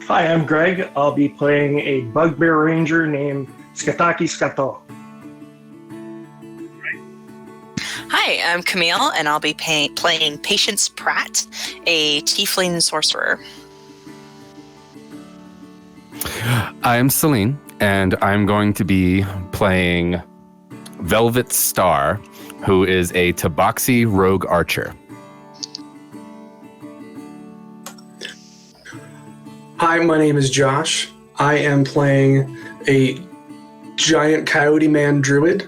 Hi, I'm Greg. I'll be playing a bugbear ranger named Skataki Skato. Hi, I'm Camille, and I'll be playing Patience Pratt, a tiefling sorcerer. I'm Selene, and I'm going to be playing Velvet Star, who is a Tabaxi rogue archer. Hi, my name is Josh. I am playing a giant coyote man druid,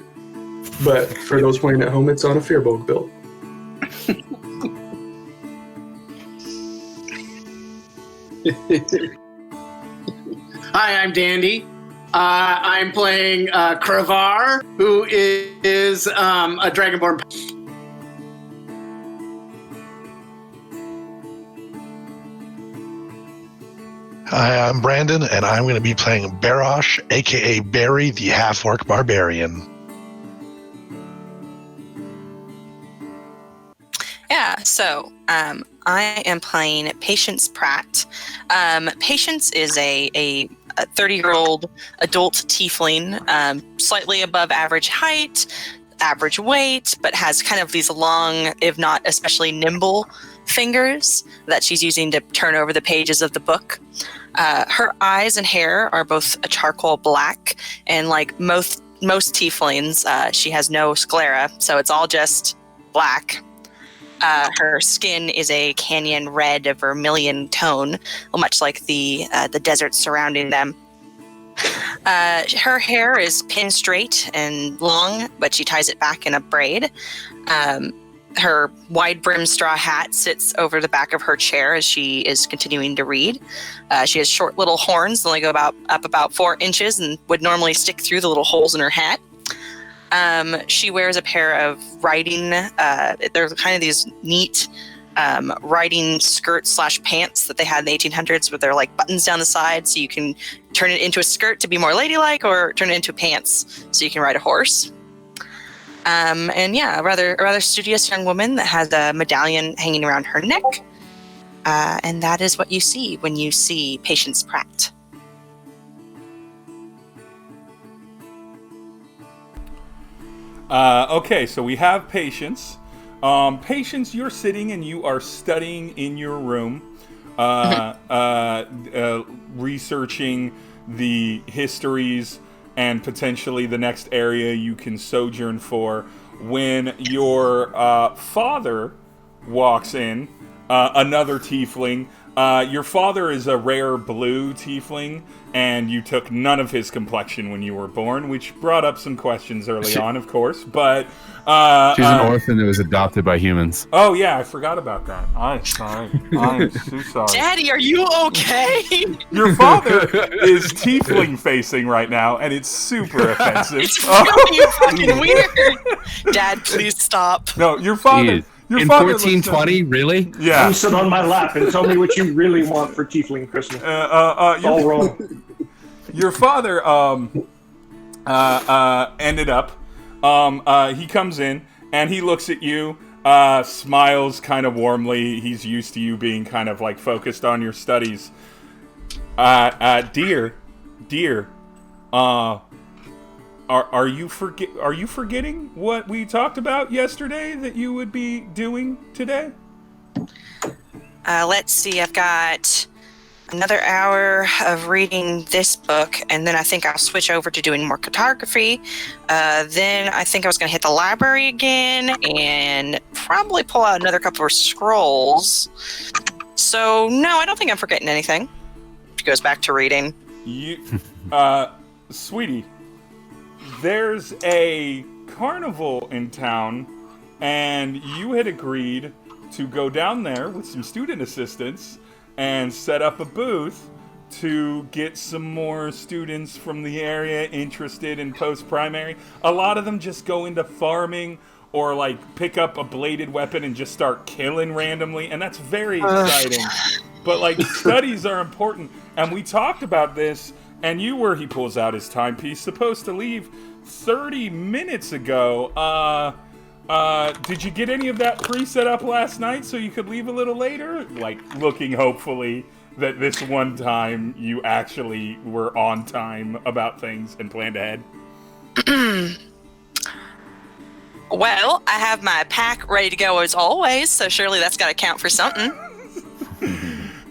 but for those playing at home, it's on a Fearbog build. Hi, I'm Dandy. I'm playing Kravar, who is a Dragonborn. Hi, I'm Brandon, and I'm going to be playing Barosh, aka Barry, the half-orc barbarian. Yeah, so I am playing Patience Pratt. Patience is a 30-year-old adult tiefling, slightly above average height, average weight, but has kind of these long, if not especially nimble, fingers that she's using to turn over the pages of the book. Her eyes and hair are both a charcoal black, and like most tieflings, she has no sclera, so it's all just black. Her skin is a canyon red, a vermilion tone, much like the desert surrounding them. Her hair is pin straight and long, but she ties it back in a braid. Her wide-brimmed straw hat sits over the back of her chair as she is continuing to read. She has short little horns that only go up about 4 inches and would normally stick through the little holes in her hat. She wears a pair of riding, they're kind of these neat riding skirts / pants that they had in the 1800s with their like buttons down the side, so you can turn it into a skirt to be more ladylike or turn it into pants so you can ride a horse. And yeah, a rather studious young woman that has a medallion hanging around her neck. And that is what you see when you see Patience Pratt. Okay, so we have Patience. Patience, you're sitting and you are studying in your room, researching the histories and potentially the next area you can sojourn for, when your father walks in, another tiefling. Your father is a rare blue tiefling, and you took none of his complexion when you were born, which brought up some questions early on, of course, but... she's an orphan that was adopted by humans. Oh, yeah, I forgot about that. I'm sorry. I'm so sorry. Daddy, are you okay? Your father is tiefling-facing right now, and it's super offensive. It's really fucking weird. Dad, please stop. No, your father... In 1420, really? Yeah. Come sit on my lap and tell me what you really want for Tiefling Christmas. It's all wrong. Your father ended up. He comes in and he looks at you, smiles kind of warmly. He's used to you being kind of like focused on your studies. Dear, Are you forgetting what we talked about yesterday that you would be doing today? Let's see, I've got another hour of reading this book, and then I think I'll switch over to doing more cartography. Then I think I was going to hit the library again and probably pull out another couple of scrolls. So, no, I don't think I'm forgetting anything. She goes back to reading. Sweetie, there's a carnival in town, and you had agreed to go down there with some student assistants and set up a booth to get some more students from the area interested in post-primary. A lot of them just go into farming or like pick up a bladed weapon and just start killing randomly, and that's very exciting. But like studies are important, and we talked about this, and you were, he pulls out his timepiece, supposed to leave 30 minutes ago. Did you get any of that pre-set up last night so you could leave a little later? Like, looking hopefully that this one time you actually were on time about things and planned ahead? Well, I have my pack ready to go as always, so surely that's got to count for something.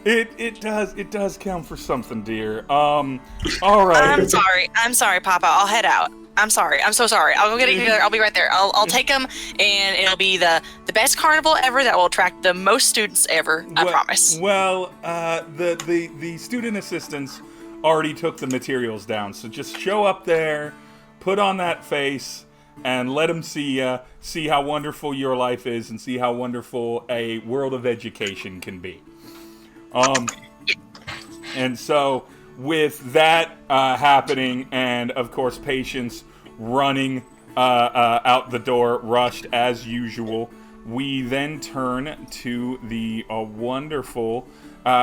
It does count for something, dear. All right. I'm sorry, Papa. I'll head out. I'm sorry. I'm so sorry. I'll go get it together. I'll be right there. I'll take them, and it'll be the best carnival ever that will attract the most students ever. I promise. Well, the student assistants already took the materials down, so just show up there, put on that face, and let them see how wonderful your life is, and see how wonderful a world of education can be. And so, with that happening, and of course Patience running out the door, rushed as usual, we then turn to the wonderful,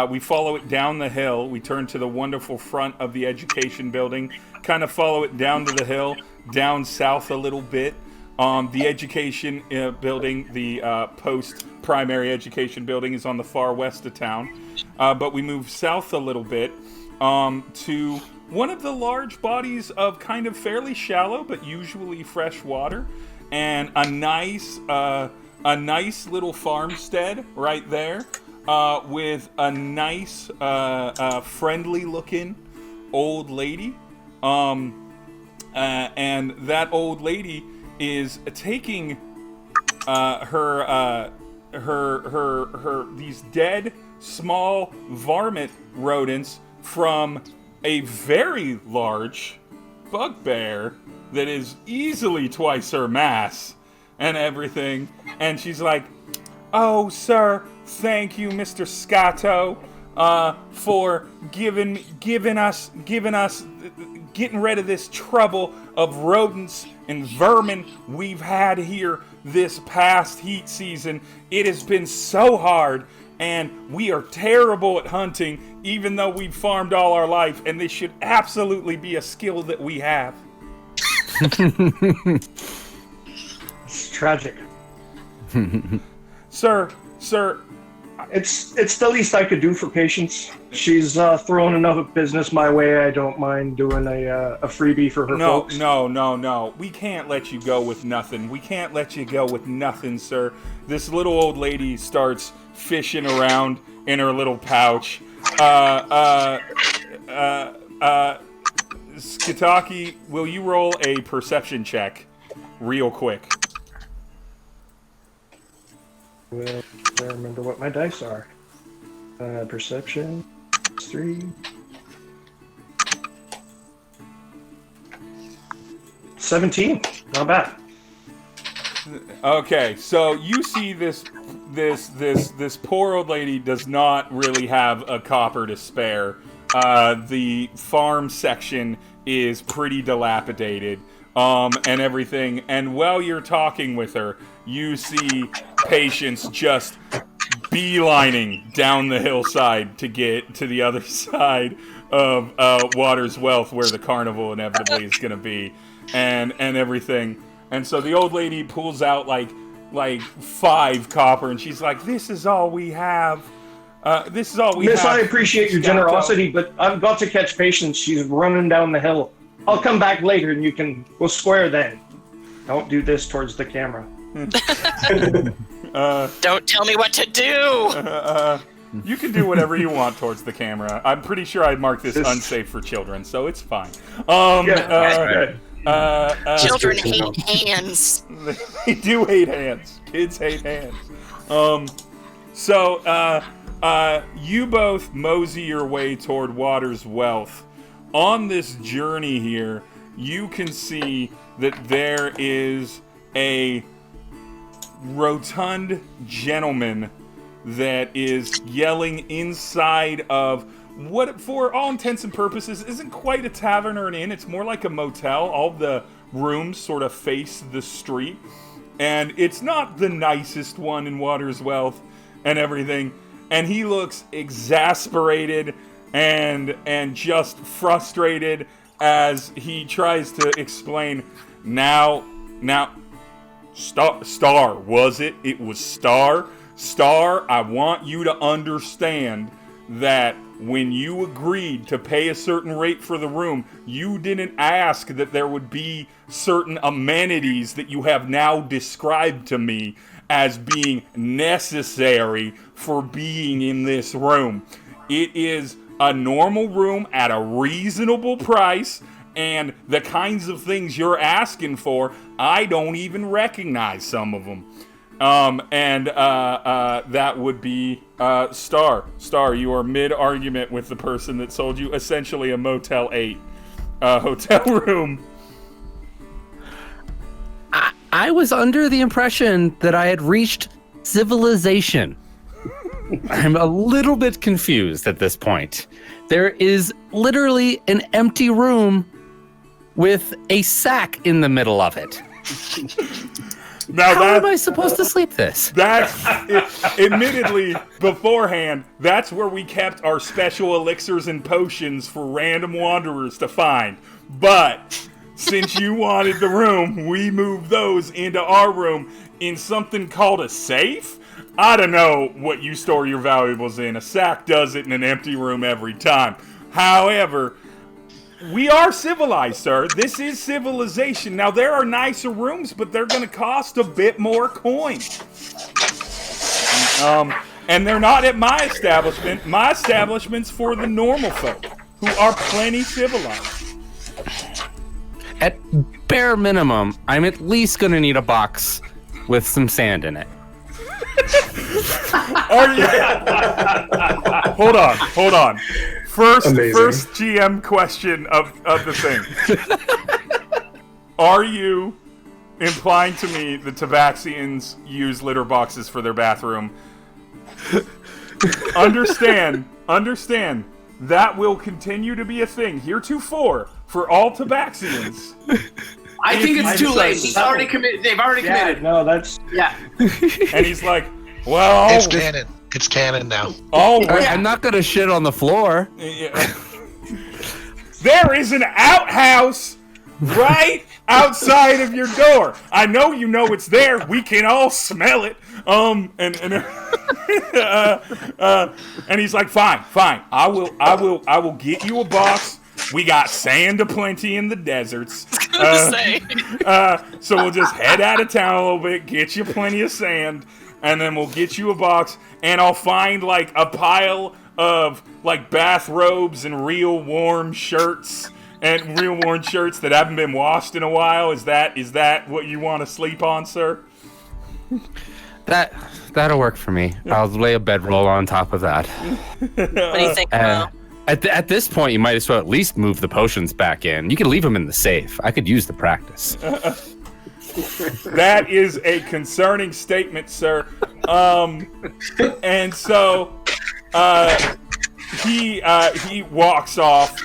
we follow it down the hill, we turn to the wonderful front of the education building, kind of follow it down to the hill, down south a little bit. The education building, the post-primary education building, is on the far west of town. But we move south a little bit to one of the large bodies of kind of fairly shallow but usually fresh water, and a nice little farmstead right there with a nice, friendly-looking old lady. And that old lady is taking her these dead small varmint rodents from a very large bugbear that is easily twice her mass and everything, and she's like, "Oh, sir, thank you, Mr. Scotto, for giving us getting rid of this trouble of rodents and vermin we've had here this past heat season. It has been so hard, and we are terrible at hunting, even though we've farmed all our life, and this should absolutely be a skill that we have." It's tragic. Sir, It's the least I could do for Patience. She's throwing enough business my way. I don't mind doing a freebie for her folks. No. We can't let you go with nothing. We can't let you go with nothing, sir. This little old lady starts fishing around in her little pouch. Skitaki, will you roll a perception check real quick? Well, I remember what my dice are. Perception, 3. 17. Not bad. Okay, so you see this poor old lady does not really have a copper to spare. The farm section is pretty dilapidated, and everything. And while you're talking with her, you see Patience just beelining down the hillside to get to the other side of Water's Wealth, where the carnival inevitably is going to be, and everything. And so the old lady pulls out like 5 copper, and she's like, "This is all we have. This is all we have." Miss, I appreciate your generosity, but I've got to catch Patience. She's running down the hill. I'll come back later, and we'll square then. Don't do this towards the camera. Don't tell me what to do. You can do whatever you want towards the camera. I'm pretty sure I marked this unsafe for children, so it's fine. Children hate hands. They do hate hands. Kids hate hands. So you both mosey your way toward Water's Wealth. On this journey here, you can see that there is a rotund gentleman that is yelling inside of what, for all intents and purposes, isn't quite a tavern or an inn. It's more like a motel. All the rooms sort of face the street, and it's not the nicest one in Water's Wealth and everything. And he looks exasperated and just frustrated as he tries to explain. Now, Star, was it? It was Star. Star, I want you to understand that when you agreed to pay a certain rate for the room, you didn't ask that there would be certain amenities that you have now described to me as being necessary for being in this room. It is a normal room at a reasonable price, and the kinds of things you're asking for, I don't even recognize some of them. That would be Star. Star, you are mid-argument with the person that sold you essentially a Motel 8 hotel room. I was under the impression that I had reached civilization. I'm a little bit confused at this point. There is literally an empty room with a sack in the middle of it. Now How am I supposed to sleep this? Admittedly, beforehand, that's where we kept our special elixirs and potions for random wanderers to find. But since you wanted the room, we moved those into our room in something called a safe. I don't know what you store your valuables in. A sack does it in an empty room every time. However, we are civilized, sir. This is civilization. Now, there are nicer rooms, but they're going to cost a bit more coin. And they're not at my establishment. My establishment's for the normal folk, who are plenty civilized. At bare minimum, I'm at least going to need a box with some sand in it. Are you? Hold on. First GM question of the thing. Are you implying to me that Tabaxians use litter boxes for their bathroom? Understand, that will continue to be a thing heretofore for all Tabaxians. I think it's too late. He's already committed. They've already committed. No, that's... Yeah. And he's like, well... It's canon. It's canon now. Oh, I'm not going to shit on the floor. Yeah. There is an outhouse right outside of your door. I know you know it's there. We can all smell it. And he's like, fine. I will get you a box. We got sand aplenty in the deserts. So we'll just head out of town a little bit, get you plenty of sand, and then we'll get you a box, and I'll find like a pile of like bathrobes and real warm shirts that haven't been washed in a while. Is that what you want to sleep on, sir? That'll work for me. I'll lay a bedroll on top of that. What do you think, Camille? At this point, you might as well at least move the potions back in. You can leave them in the safe. I could use the practice. That is a concerning statement, sir. And so he walks off,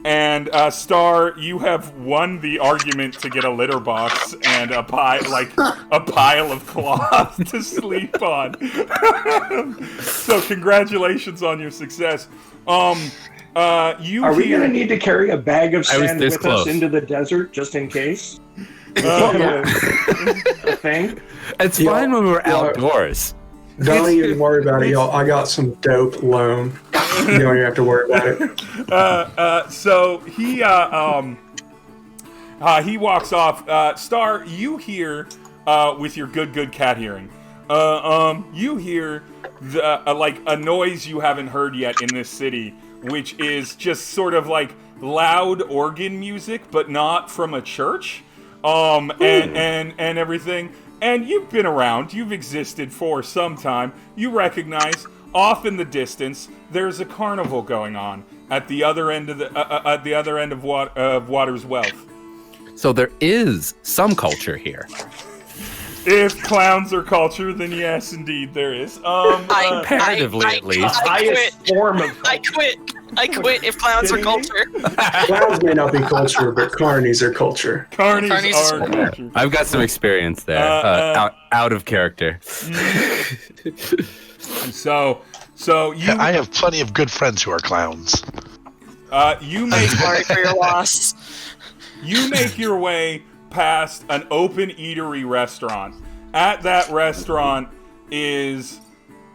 and Star, you have won the argument to get a litter box and a pile of cloth to sleep on. So congratulations on your success. Are we going to need to carry a bag of sand with close. us into the desert just in case? A thing? It's fine when we're outdoors. Don't even worry about it, y'all. I got some dope loan. You don't even have to worry about it. So he walks off. Star, you hear with your good cat hearing. You hear a noise you haven't heard yet in this city, which is just sort of like loud organ music, but not from a church. And everything. And you've been around. You've existed for some time. You recognize off in the distance there's a carnival going on at the other end of Water's Wealth. So there is some culture here. If clowns are culture, then yes, indeed, there is. Comparatively, at least. I quit if clowns are culture. Clowns may not be culture, but carnies are culture. Carnies are culture. I've got some experience there, out of character. So you... I have plenty of good friends who are clowns. You make... Sorry for your loss. You make your way past an open eatery restaurant. At that restaurant is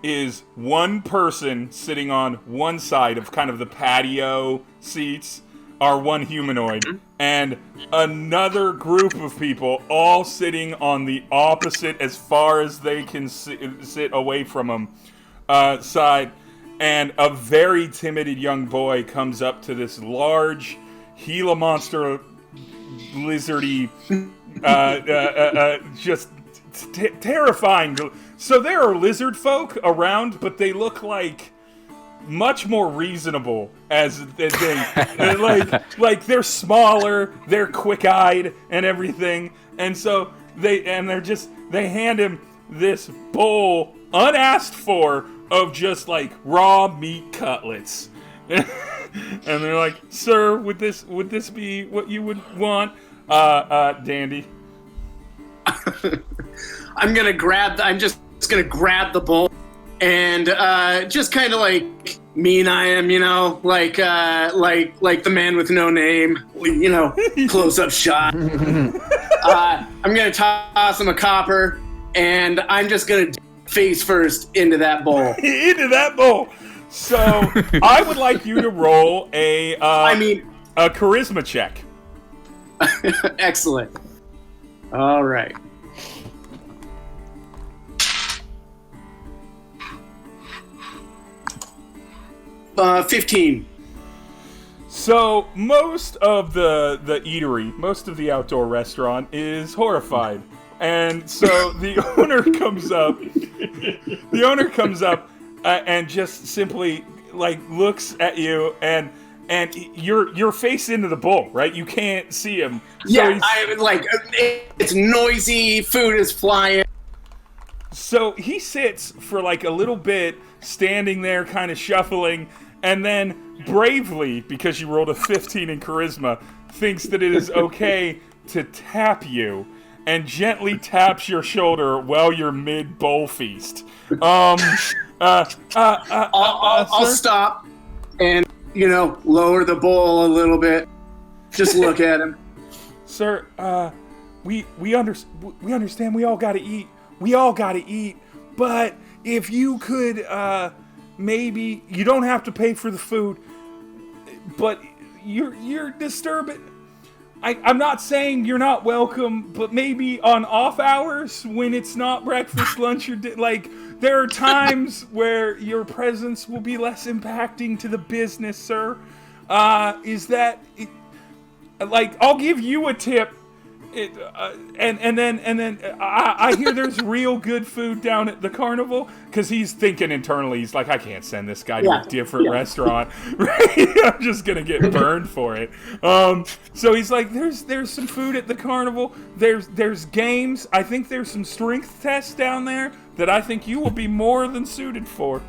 is one person sitting on one side of kind of the patio seats, are one humanoid, and another group of people all sitting on the opposite, as far as they can sit away from them, side. And a very timid young boy comes up to this large Gila monster lizardy, just terrifying. So there are lizard folk around, but they look like much more reasonable as they like they're smaller, they're quick-eyed and everything, and so they hand him this bowl unasked for of just like raw meat cutlets. And they're like, "Sir, would this be what you would want?" Dandy. I'm just gonna grab the bowl and just kind of like mean I am, like the man with no name, close up shot. I'm gonna toss him a copper, and I'm just gonna face first into that bowl. Into that bowl. So I would like you to roll a charisma check. Excellent. All right. Uh, 15. So most of the eatery, most of the outdoor restaurant is horrified. And so the owner comes up. The owner comes up and just simply like looks at you, and you're face into the bowl, right? You can't see him. So Yeah, it's noisy. Food is flying. So he sits for like a little bit, standing there, kind of shuffling, and then bravely, because you rolled a 15 in charisma, thinks that it is okay to tap you, and gently taps your shoulder while you're mid-bowl feast. I'll stop and, lower the bowl a little bit. Just look at him. Sir, we understand we all gotta eat. We all gotta eat. But if you could, maybe, you don't have to pay for the food, but you're disturbing. I'm not saying you're not welcome, but maybe on off hours when it's not breakfast, lunch, or there are times where your presence will be less impacting to the business, sir. I'll give you a tip. And then I hear there's real good food down at the carnival, because he's thinking internally, he's like, I can't send this guy to a different restaurant, right? I'm just gonna get burned for it. So he's like, there's some food at the carnival. There's games. I think there's some strength tests down there that I think you will be more than suited for.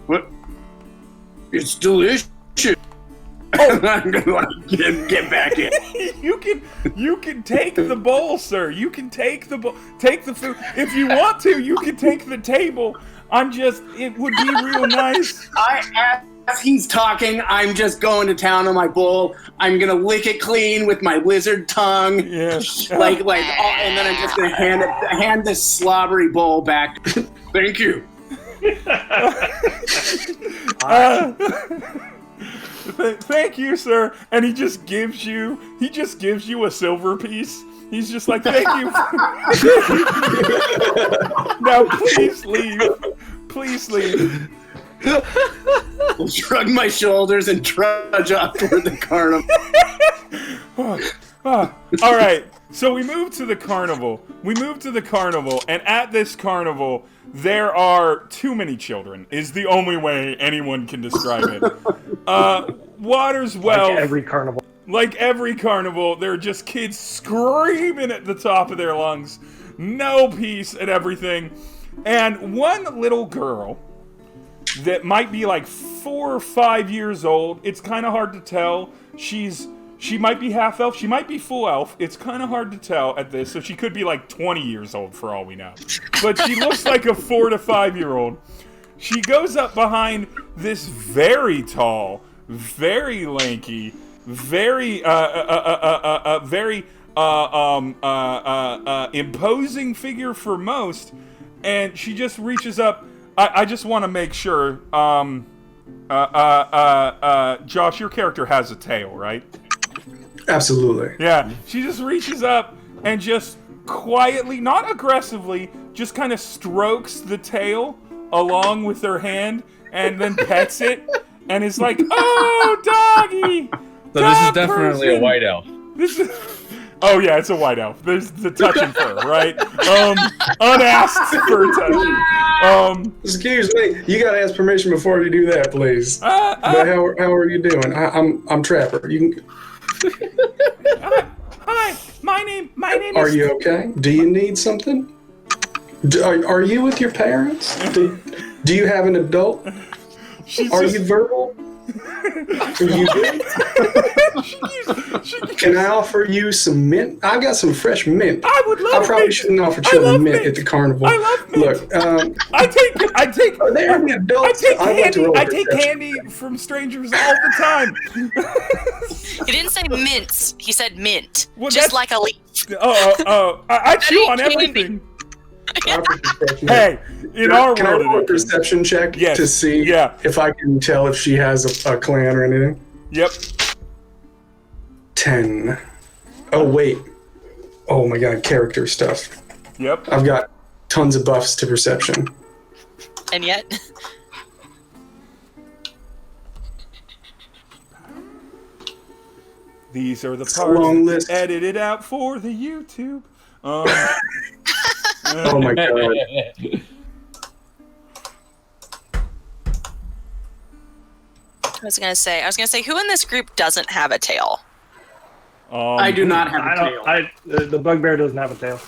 What? It's delicious. Oh, I'm gonna get back in. You can take the bowl, sir. You can take the bowl, take the food. If you want to, you can take the table. It would be real nice. As he's talking, I'm just going to town on my bowl. I'm gonna lick it clean with my lizard tongue. Yes. And then I'm just gonna hand this slobbery bowl back. Thank you. Thank you, sir. And he just gives you a silver piece. He's just like, thank you. Now please leave. Please leave. I'll shrug my shoulders and trudge off toward the carnival. All right. So we move to the carnival. And at this carnival, there are too many children, is the only way anyone can describe it. Water's wealth. Like every carnival, there are just kids screaming at the top of their lungs. No peace and everything. And one little girl that might be like 4 or 5 years old, it's kind of hard to tell. She might be half elf, she might be full elf. It's kind of hard to tell at this, so she could be like 20 years old for all we know. But she looks like a 4 to 5 year old. She goes up behind this very tall, very lanky, very imposing figure for most, and she just reaches up. I just want to make sure. Josh, your character has a tail, right? Absolutely. Yeah. She just reaches up and just quietly, not aggressively, just kind of strokes the tail along with her hand, and then pets it, and is like, "Oh, doggy." So this is definitely a white elf. Oh yeah, it's a white elf. There's the touching fur, right? Unasked fur touching. Excuse me, you gotta ask permission before you do that, please. But how are you doing? I'm Trapper. You can. Hi, my name Are is. you okay? Do you need something? Are you with your parents? Do you have an adult? Are you verbal? Are you good? Can I offer you some mint? I've got some fresh mint. I would love I probably mint. shouldn't offer children mint mint at the carnival. I love mint. Look, I take. are there any adults? I take candy from strangers all the time. He didn't say mints. He said mint. Well, just like a leaf. I chew I on eat candy. everything. Hey, in our Can I world, roll a it is. perception check Yes. to see if I can tell if she has a clan or anything? Yep. 10. Oh, wait. Oh my god, character stuff. Yep. I've got tons of buffs to perception. And yet, These are the It's a long parts list. edited out for the YouTube. Oh my god. I was gonna say, who in this group doesn't have a tail? I do not have a tail. The bugbear doesn't have a tail.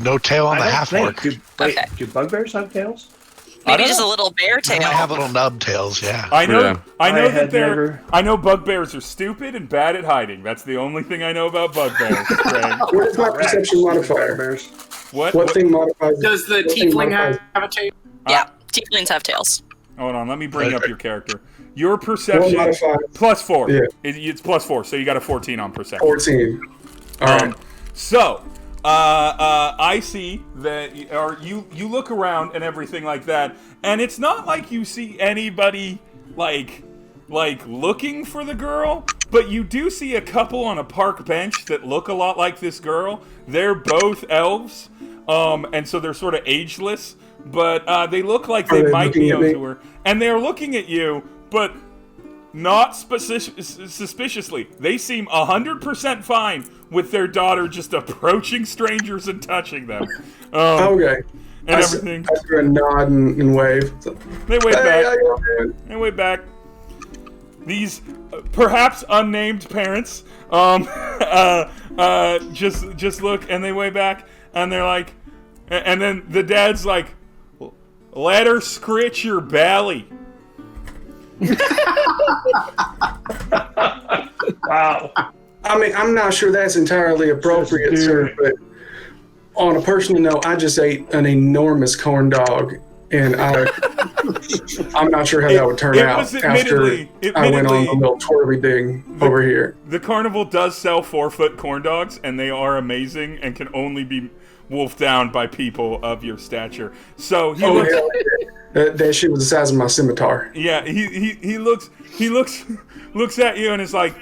No tail on the I don't half think. orc. Okay. Do bugbears have tails? Maybe don't just know. a little bear They tail. might have little nub tails, yeah. I know Yeah. that had they're. never- I know bugbears are stupid and bad at hiding. That's the only thing I know about bugbears. Craig. What is my perception modifier? Bugbears. What thing modifies? Does the what thing tiefling modifies- have a tail? Yeah, tieflings have tails. Hold on, let me bring up your character. Your What perception modifier? +4. Yeah. It's +4, so you got a 14 on perception. 14. Alright. So, I see that, or you look around and everything like that, and it's not like you see anybody like looking for the girl, but you do see a couple on a park bench that look a lot like this girl. They're both elves, and so they're sort of ageless, but they look like Are they they might be looking at me? onto her, and they're looking at you, but not suspiciously. They seem 100% fine with their daughter just approaching strangers and touching them. Okay. And everything. I threw a nod and wave. They wave Hey, back. how you doing? They wave back. These perhaps unnamed parents just look and they wave back and they're like, and then the dad's like, "Let her scritch your belly." Wow. I mean, I'm not sure that's entirely appropriate, sir, but on a personal note, I just ate an enormous corn dog, and I'm not sure how that would turn It out was after admittedly- I went on a admittedly- little twirly ding over here. The carnival does sell 4-foot corn dogs, and they are amazing and can only be wolfed down by people of your stature. So he Oh, looks, hell yeah. That shit was the size of my scimitar. yeah, he looks at you and is like,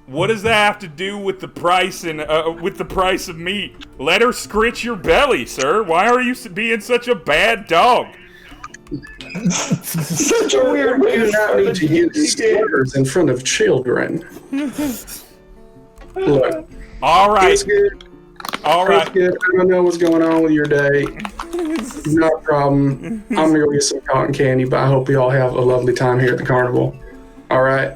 "What does that have to do with the price and with the price of meat? Let her scritch your belly, sir. Why are you being such a bad dog?" Such a weird way You do not need to use slurs in front of children. Look, All right, it's good. all It's right. good. I don't know what's going on with your day. Not a problem. I'm gonna go get some cotton candy, but I hope you all have a lovely time here at the carnival. All right,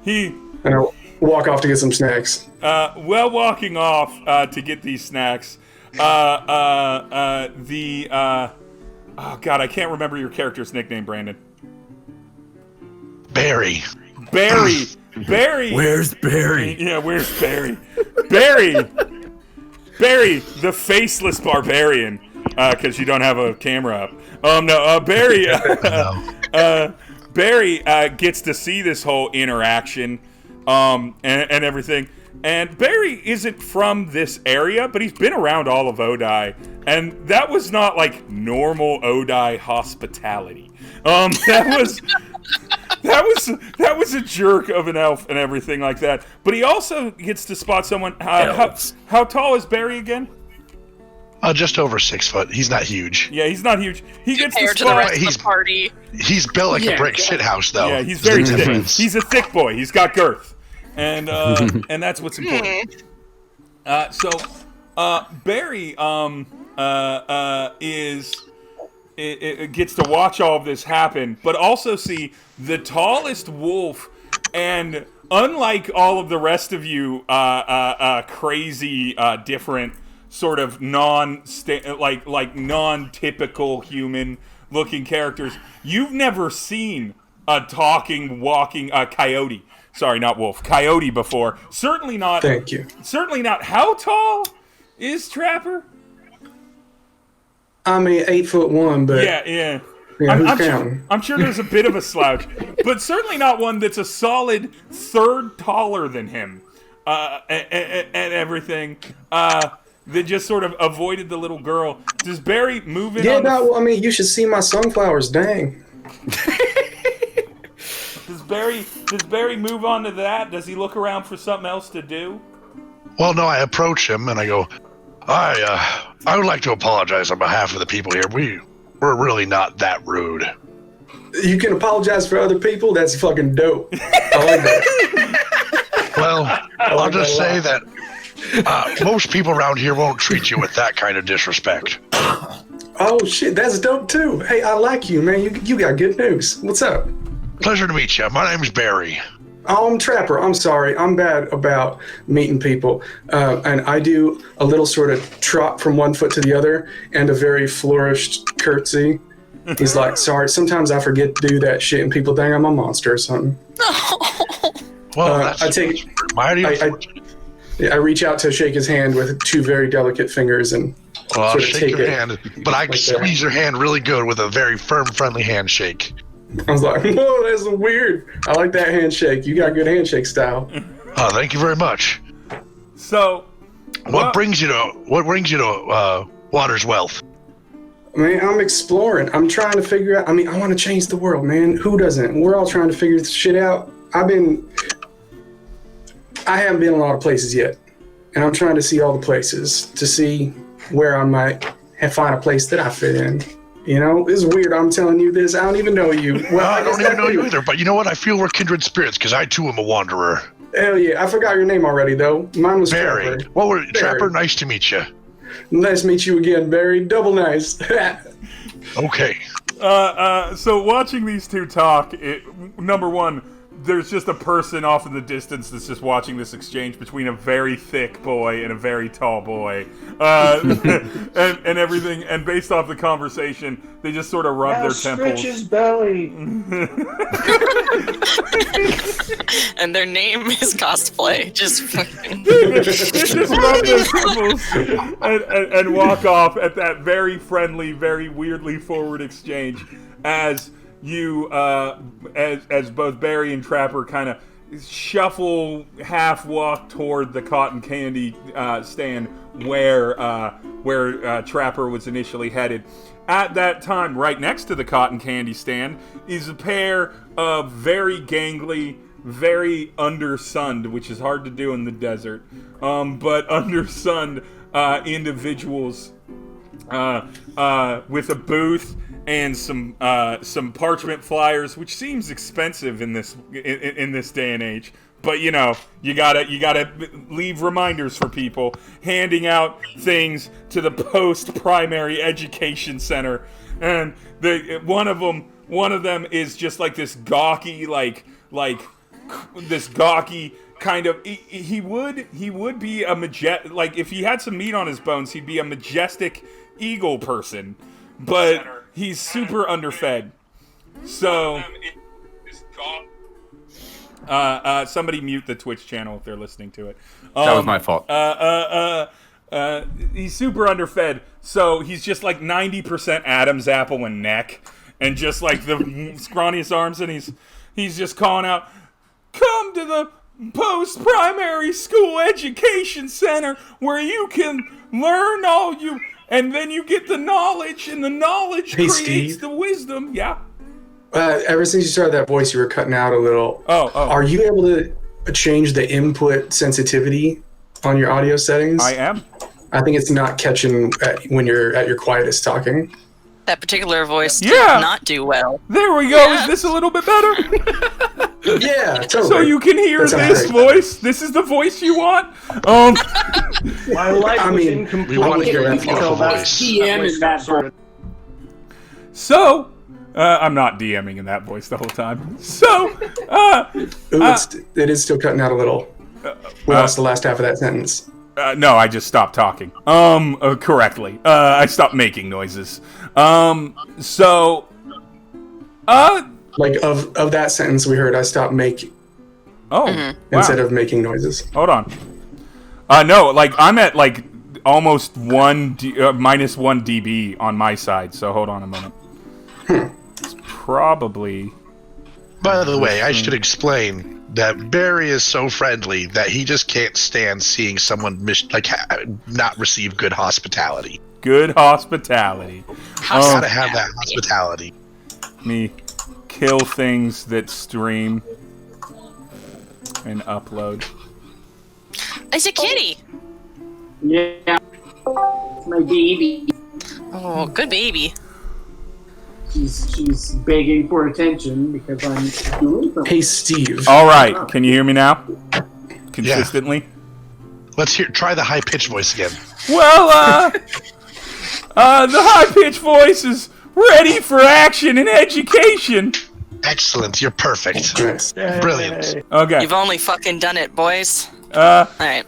He and I'll walk off to get some snacks. well, walking off to get these snacks. Oh God, I can't remember your character's nickname, Brandon. Barry. Barry. Barry. Where's Barry? Yeah, where's Barry? Barry, the faceless barbarian, because you don't have a camera up. No, Barry. Barry gets to see this whole interaction, and everything. And Barry isn't from this area, but he's been around all of Odai. And that was not like normal Odai hospitality. That was a jerk of an elf and everything like that. But he also gets to spot someone. How tall is Barry again? Just over 6 foot. He's not huge. Yeah, he's not huge. He gets to Compared to spot. the rest of the party. He's built like a brick shithouse, though. Yeah, he's very thick. difference. He's a thick boy. He's got girth, and that's what's important. Barry gets to watch all of this happen, but also see the tallest wolf, and unlike all of the rest of you, crazy, different sort of non-typical human-looking characters, you've never seen a talking, walking coyote. Sorry, not wolf. Coyote before. Certainly not. Thank you. Certainly not. How tall is Trapper? I mean, 8'1", but Yeah. I'm sure there's a bit of a slouch, but certainly not one that's a solid third taller than him, and everything. That just sort of avoided the little girl. Does Barry move in? Yeah, I mean, you should see my sunflowers. Dang. Does Barry move on to that? Does he look around for something else to do? Well, no, I approach him and I go, I would like to apologize on behalf of the people here. We're really not that rude. You can apologize for other people? That's fucking dope. I like that. Well, I'll just say that most people around here won't treat you with that kind of disrespect. Oh, shit, that's dope, too. Hey, I like you, man. You got good news. What's up? Pleasure to meet you. My name's Barry. Oh, I'm Trapper. I'm sorry. I'm bad about meeting people. And I do a little sort of trot from one foot to the other and a very flourished curtsy. He's like, sorry, sometimes I forget to do that shit and people think I'm a monster or something. Well, that's mighty unfortunate. I reach out to shake his hand with 2 very delicate fingers and Well, I'll sort of shake take your it hand, but I like squeeze your hand really good with a very firm, friendly handshake. I was like, whoa, that's weird. I like that handshake. You got good handshake style. Oh, thank you very much. So, What brings you to Water's Wealth? Man, I'm exploring. I'm trying to figure out. I mean, I want to change the world, man. Who doesn't? We're all trying to figure this shit out. I haven't been a lot of places yet, and I'm trying to see all the places to see where I might find a place that I fit in. You know, this is weird. I'm telling you this. I don't even know you. Well, I don't even know you either, but you know what? I feel we're kindred spirits because I too am a wanderer. Hell yeah. I forgot your name already, though. Mine was Barry. Trapper. Well, Barry. Trapper, nice to meet you. Nice to meet you again, Barry. Double nice. Okay. So watching these two talk, number one, there's just a person off in the distance that's just watching this exchange between a very thick boy and a very tall boy, and everything. And based off the conversation, they just sort of rub their temples. Stretch his belly. And their name is cosplay. Just fucking. They just rub their temples and walk off at that very friendly, very weirdly forward exchange as you, as both Barry and Trapper kind of shuffle, half walk toward the cotton candy stand where Trapper was initially headed. At that time, right next to the cotton candy stand, is a pair of very gangly, very undersunned, which is hard to do in the desert, but undersunned individuals with a booth and some parchment flyers, which seems expensive in this day and age. But you know, you gotta leave reminders for people, handing out things to the post-primary education center, and one of them is just like this gawky, like this gawky kind of. He would be a like if he had some meat on his bones, he'd be a majestic eagle person, but he's super underfed. So. Somebody mute the Twitch channel if they're listening to it. That was my fault. He's super underfed, so he's just like 90% Adam's apple and neck, and just like the scrawniest arms, and he's just calling out, "Come to the post-primary school education center where you can learn and then you get the knowledge, and the knowledge creates Steve. the wisdom. Yeah. Ever since you started that voice, you were cutting out a little. Oh. Are you able to change the input sensitivity on your audio settings? I am. I think it's not catching when you're at your quietest talking. That particular voice did Yeah. not do well. There we go. Yeah. Is this a little bit better? Yeah, totally. So you can hear That sounds this great. voice. This is the voice you want. My life I was mean, incomplete we want to hear that until beautiful that voice. DM voice in got that sorted. So, I'm not DMing in that voice the whole time. So, Ooh, it is still cutting out a little. We lost the last half of that sentence. no, I just stopped talking. Correctly. I stopped making noises. So, Like of that sentence we heard, I stopped making wow. instead of making noises. Hold on. No, like I'm at like almost minus 1 dB on my side. So hold on a moment. It's probably. By the way, I should explain that Barry is so friendly that he just can't stand seeing someone not receive good hospitality. Good hospitality. Gotta have that hospitality. Me kill things that stream and upload. It's a kitty. Yeah. It's my baby. Oh, good baby. She's begging for attention because I'm doing something. Hey, Steve. All right, can you hear me now? Consistently. Let's try the high pitched voice again. Well, the high-pitched voice is ready for action and education. Excellent, you're perfect. Nice. Brilliant. Okay. You've only fucking done it, boys. All right.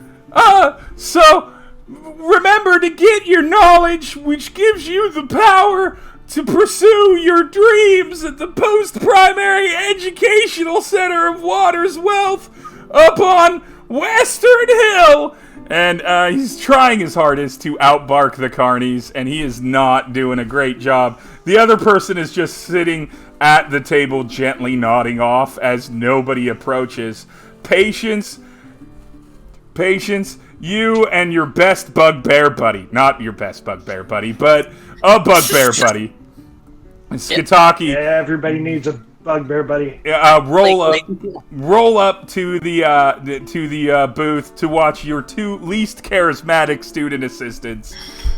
So remember to get your knowledge, which gives you the power to pursue your dreams at the Post-Primary Educational Center of Water's Wealth up on Western Hill. And he's trying his hardest to outbark the carnies, and he is not doing a great job. The other person is just sitting at the table gently nodding off as nobody approaches. Patience, you and your best bugbear buddy. Not your best bugbear buddy, but a bugbear buddy. Skitaki. Yeah, everybody needs a bugbear buddy. Roll up to the booth to watch your two least charismatic student assistants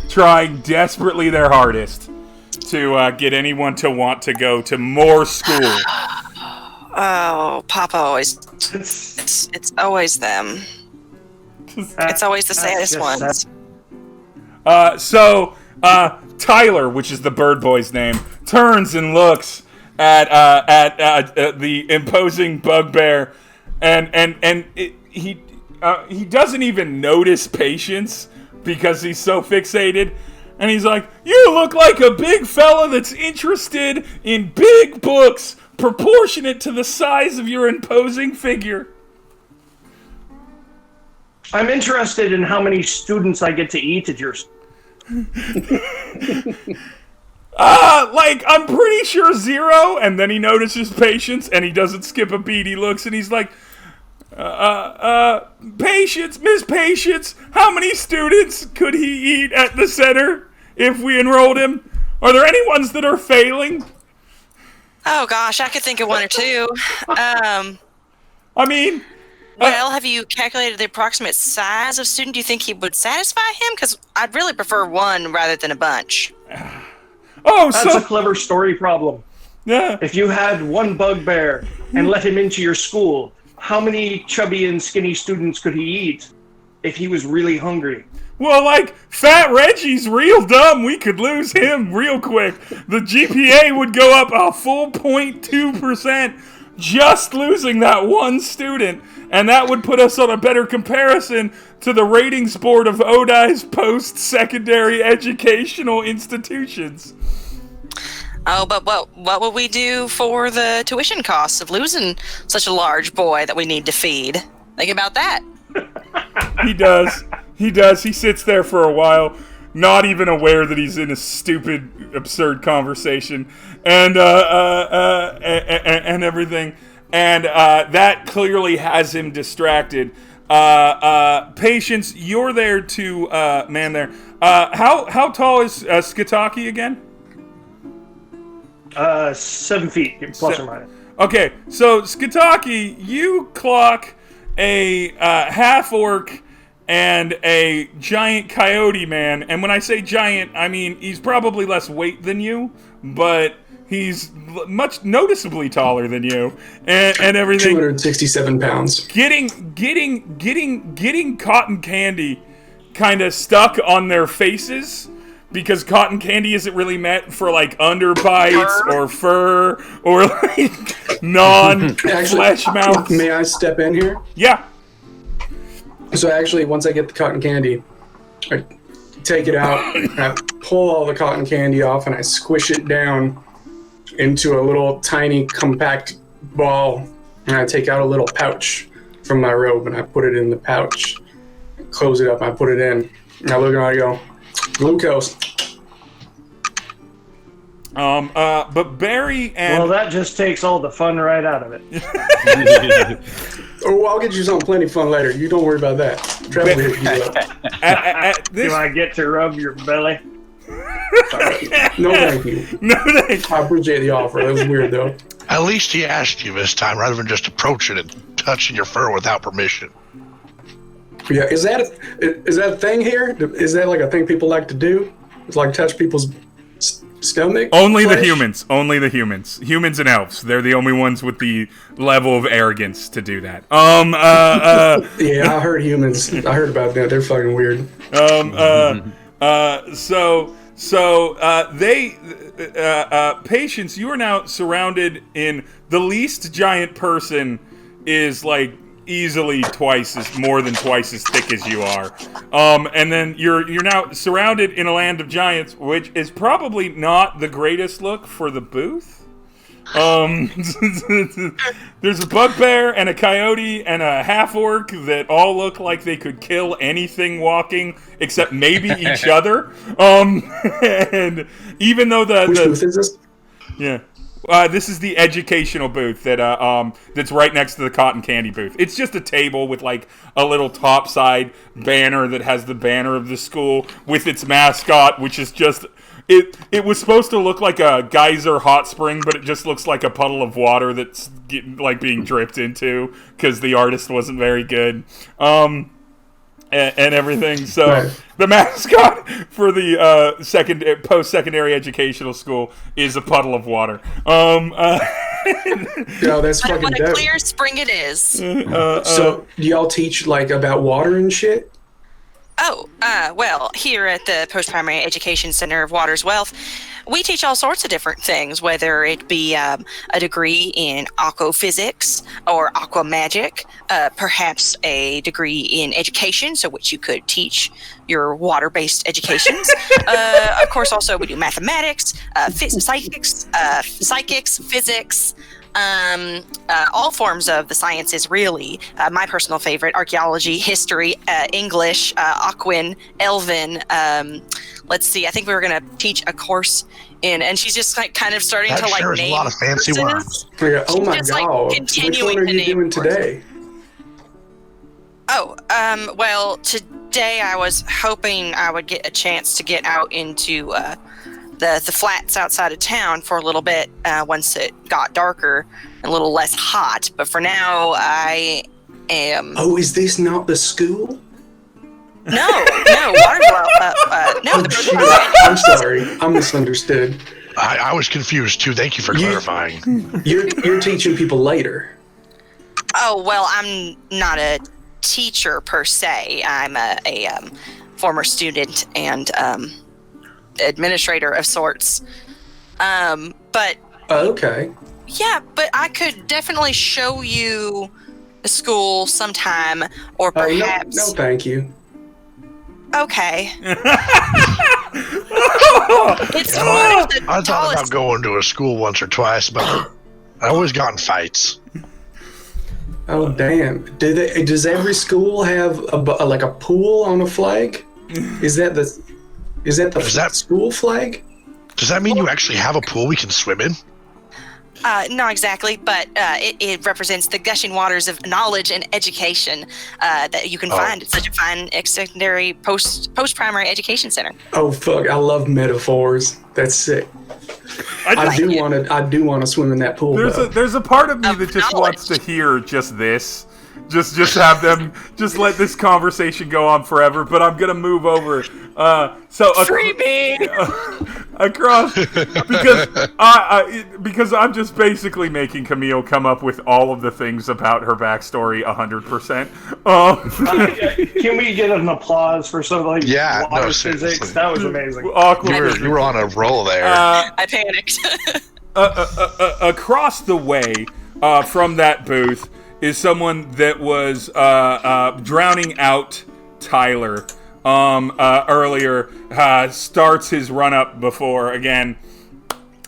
trying desperately their hardest to get anyone to want to go to more school. Oh, Papa always. It's It's always them. It's always the saddest ones. So Tyler, which is the bird boy's name, turns and looks at the imposing bugbear, and he doesn't even notice Patience because he's so fixated, and he's like, "You look like a big fella that's interested in big books proportionate to the size of your imposing figure." I'm interested in how many students I get to eat at your. I'm pretty sure 0, and then he notices Patience, and he doesn't skip a beat. He looks, and he's like, Patience, Miss Patience, how many students could he eat at the center if we enrolled him? Are there any ones that are failing? Oh gosh, I could think of one or two. I mean... Well, have you calculated the approximate size of student you think he would satisfy him? Because I'd really prefer one rather than a bunch. That's a clever story problem. Yeah. If you had one bugbear and let him into your school, how many chubby and skinny students could he eat if he was really hungry? Well, like, Fat Reggie's real dumb. We could lose him real quick. The GPA would go up a full 0.2%. Just losing that one student, and that would put us on a better comparison to the ratings board of Odai's post-secondary educational institutions. Oh, but what would we do for the tuition costs of losing such a large boy that we need to feed? Think about that. He does. He sits there for a while, not even aware that he's in a stupid, absurd conversation, and everything. and that clearly has him distracted. Patience, you're there to man there. How tall is Skitaki again? 7 feet, plus or minus. Okay, so Skitaki, you clock a half-orc and a giant coyote man. And when I say giant, I mean he's probably less weight than you, but he's much noticeably taller than you and everything. 267 pounds. Getting cotton candy kind of stuck on their faces, because cotton candy isn't really meant for like underbites or fur or like non-flesh mouths. May I step in here? Yeah. So actually, once I get the cotton candy, I take it out, I pull all the cotton candy off, and I squish it down into a little tiny compact ball, and I take out a little pouch from my robe, and I put it in the pouch, close it up, and I put it in, and I look around and I go, glucose. But Barry and... Well, that just takes all the fun right out of it. Oh, I'll get you something plenty fun later. You don't worry about that. Trevor will hit you up. Do I get to rub your belly? No, thank you. No, thank you. I appreciate the offer. That was weird, though. At least he asked you this time, rather than just approaching and touching your fur without permission. Yeah, is that a thing here? Is that like a thing people like to do? It's like touch people's stomach? Only flesh? the humans. Only the humans. Humans and elves. They're the only ones with the level of arrogance to do that. Yeah, I heard humans. I heard about that. They're fucking weird. Patience, you are now surrounded in the least giant person is like easily more than twice as thick as you are. And then you're now surrounded in a land of giants, which is probably not the greatest look for the booth. There's a bugbear and a coyote and a half-orc that all look like they could kill anything walking except maybe each other. And even though Which booth is this? Yeah. This is the educational booth that that's right next to the cotton candy booth. It's just a table with like a little topside banner that has the banner of the school with its mascot, which is just it was supposed to look like a geyser hot spring, but it just looks like a puddle of water that's being dripped into because the artist wasn't very good. And everything. So right. The mascot for the post-secondary educational school is a puddle of water. Yeah, that's But fucking what a dope. clear spring it is. So, do y'all teach like about water and shit? Oh, well, here at the Post-Primary Education Center of Water's Wealth, we teach all sorts of different things, whether it be a degree in aquaphysics or aquamagic, perhaps a degree in education, so which you could teach your water-based educations. Of course, also we do mathematics, psychics, physics, all forms of the sciences, really. My personal favorite: archaeology, history, English, Aquan, Elven. Let's see. I think we were going to teach a course and she's just like kind of starting That to like sure is name a lot of fancy courses. words. Yeah, oh my Just, like, god! Which one continuing are to you name doing courses. today? Oh, well, today I was hoping I would get a chance to get out into the flats outside of town for a little bit once it got darker and a little less hot. But for now, I am... Oh, is this not the school? No, Waterwell. No, Oh, shit. I'm sorry, I misunderstood. I was confused too. Thank you for clarifying. You're teaching people later. Oh, well, I'm not a teacher per se. I'm a former student and administrator of sorts. But Okay. yeah, but I could definitely show you the school sometime, or perhaps. No, thank you. Okay. It's one of the I thought tallest. about going to a school once or twice, but I always got in fights. Oh damn! Does every school have like a pool on a flag? Is that the Is that- school flag? Does that mean you actually have a pool we can swim in? Not exactly, but it represents the gushing waters of knowledge and education that you can find at such a fine secondary post-primary education center. Oh fuck! I love metaphors. That's sick. I do want to swim in that pool. There's a part of me that just wants to hear just this. Just have them just let this conversation go on forever. But I'm gonna move over. Free me across because I'm just basically making Camille come up with all of the things about her backstory 100%. Can we get an applause for some water physics? Seriously. That was amazing. Awkward. You were on a roll there. I panicked. Across the way from that booth is someone that was drowning out Tyler earlier, starts his run-up before, again,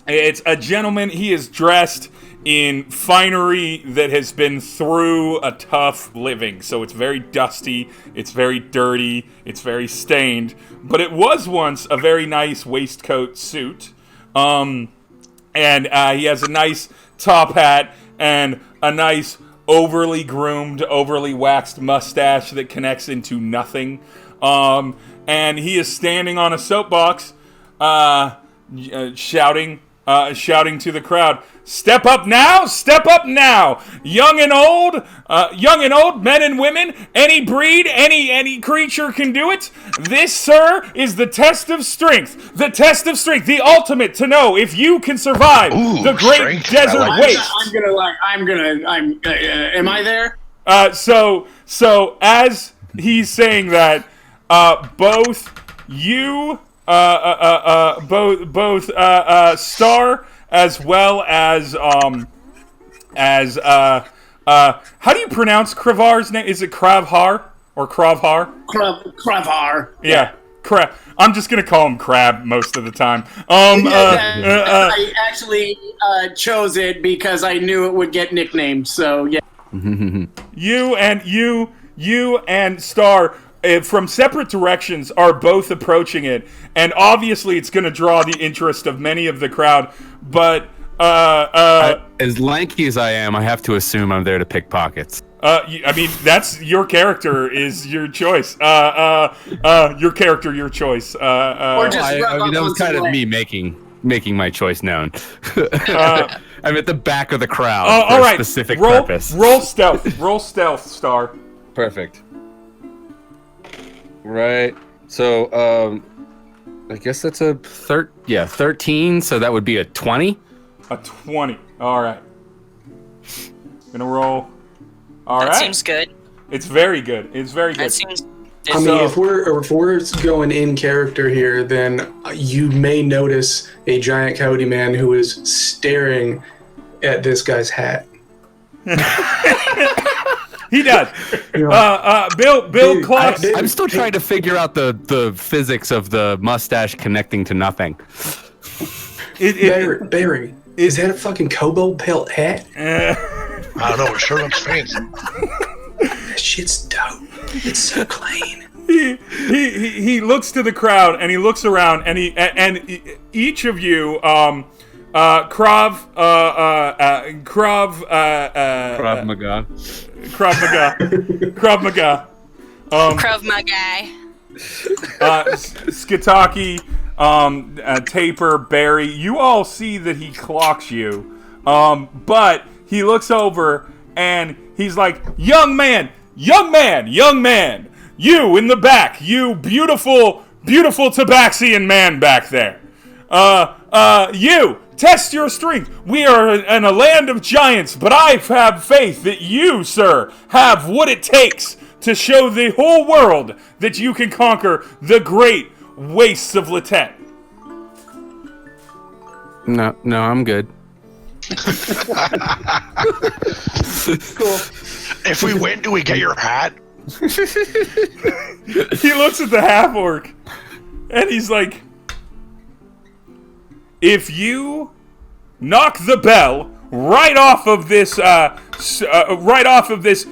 it's a gentleman. He is dressed in finery that has been through a tough living, so it's very dusty, it's very dirty, it's very stained, but it was once a very nice waistcoat suit, and he has a nice top hat and a nice overly groomed, overly waxed mustache that connects into nothing. And he is standing on a soapbox, shouting to the crowd, "Step up now! Step up now! Young and old, men and women, any breed, any creature can do it. This, sir, is the test of strength. The test of strength, the ultimate to know if you can survive the great desert waste." Am I there? So as he's saying that, both you, Star, as well as how do you pronounce Kravar's name? Is it Kravhar or Kravhar? Kravhar. Yeah, Crab. I'm just gonna call him Crab most of the time. I actually chose it because I knew it would get nicknamed. So yeah. You and Star, from separate directions, are both approaching it, and obviously it's going to draw the interest of many of the crowd. But as lanky as I am, I have to assume I'm there to pick pockets. I mean, that's your character is your choice. Your character, your choice. Or just I mean, that was kind of me making my choice known. I'm at the back of the crowd for a specific purpose. Roll stealth. Roll stealth, Star. Perfect. Right. So, I guess that's a 13. So that would be a 20. A 20. All right. Gonna roll. All right. That seems good. It's very good. It's very good. That seems. I mean, if we're going in character here, then you may notice a giant coyote man who is staring at this guy's hat. He does. Bill clocks. I'm still trying to figure out the physics of the mustache connecting to nothing. Barry, is that a fucking kobold pelt hat? I don't know. It sure looks fancy. That shit's dope. It's so clean. He looks to the crowd and he looks around and each of you, Krav Maga. Krav Maga. Skitaki, Taper, Barry, you all see that he clocks you, but he looks over and he's like, young man, you in the back, you beautiful Tabaxian man back there, you, test your strength. We are in a land of giants, but I have faith that you, sir, have what it takes to show the whole world that you can conquer the great wastes of Litet. No, I'm good. Cool. If we win, do we get your hat? He looks at the half-orc, and he's like, if you knock the bell right off of this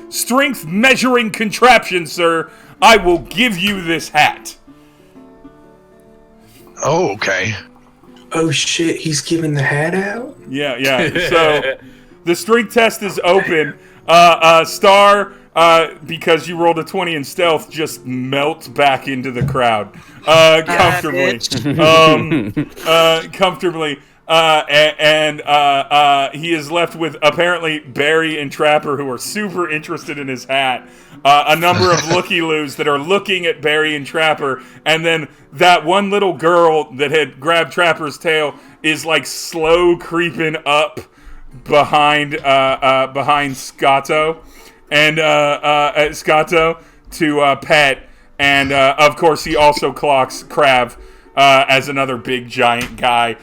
strength measuring contraption, sir, I will give you this hat. Oh, okay. Oh shit, he's giving the hat out? Yeah. So the strength test is open. Star, because you rolled a 20 in stealth, just melts back into the crowd comfortably. Comfortably. And he is left with apparently Barry and Trapper, who are super interested in his hat. A number of looky-loos that are looking at Barry and Trapper, and then that one little girl that had grabbed Trapper's tail is like slow creeping up behind Scotto and Scotto to pet, and of course he also clocks Krav as another big giant guy.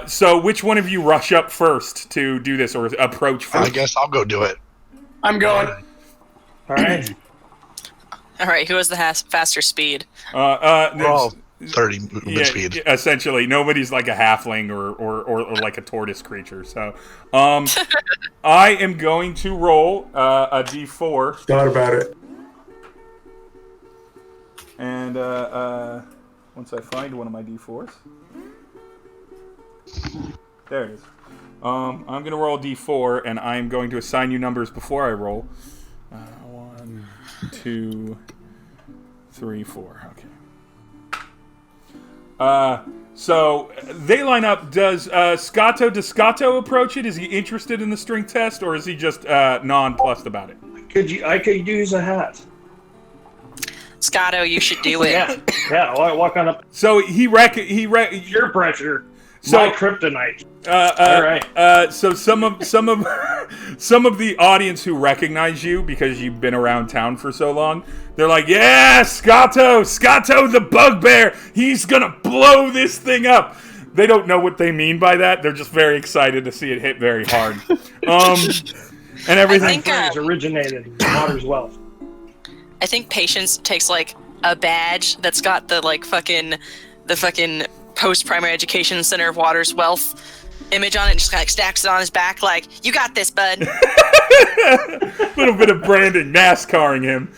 So which one of you rush up first to do this, or approach first? I guess I'll go do it. I'm going. All right. All right, who has the faster speed? We're all 30 movement speed. Essentially, nobody's like a halfling or like a tortoise creature. So, I am going to roll a d4. Thought about it. And once I find one of my d4s, there it is. I'm going to roll a d4, and I'm going to assign you numbers before I roll. 1, 2, 3, 4. Okay. So they line up. Does Scotto approach it? Is he interested in the strength test, or is he just nonplussed about it? I could use a hat. Scotto, you should do it. Yeah. I'll walk on up. So Peer pressure. My kryptonite. All right. So some of the audience who recognize you because you've been around town for so long, they're like, "Yeah, Scotto the bugbear. He's gonna blow this thing up." They don't know what they mean by that. They're just very excited to see it hit very hard. And everything. Has originated in Water's Wealth. I think Patience takes like a badge that's got the fucking post-primary education center of Water's Wealth image on it, and just kind of stacks it on his back like, "You got this, bud." A little bit of branding, NASCARing him.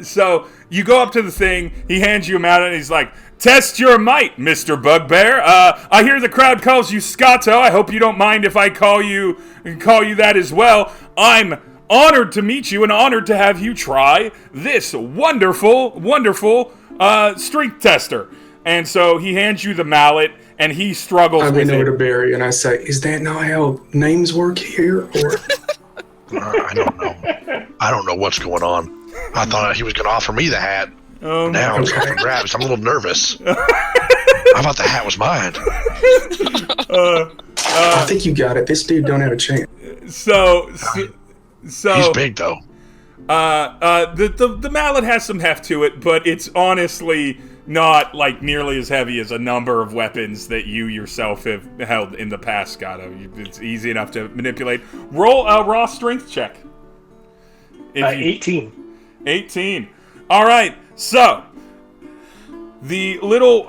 So you go up to the thing, he hands you a mallet, and he's like, "Test your might, Mr. Bugbear. I hear the crowd calls you Scotto. I hope you don't mind if I call you that as well. I'm honored to meet you and honored to have you try this wonderful strength tester." And so he hands you the mallet, and he struggles with it. I lean over to Barry, and I say, "Is that not how names work here?" Or I don't know. I don't know what's going on. I thought he was going to offer me the hat. Now I'm fucking grabbed. I'm a little nervous. I thought the hat was mine. I think you got it. This dude don't have a chance. So he's big though. The mallet has some heft to it, but it's honestly not like nearly as heavy as a number of weapons that you yourself have held in the past, Scotto. It's easy enough to manipulate. Roll a raw strength check. 18. 18. All right. So the little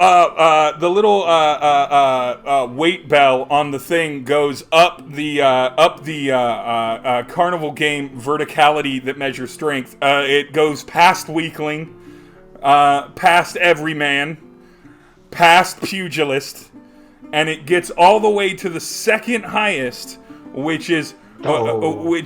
weight bell on the thing goes up the carnival game verticality that measures strength. It goes past weakling, past everyman, past pugilist, and it gets all the way to the second highest, which is badass.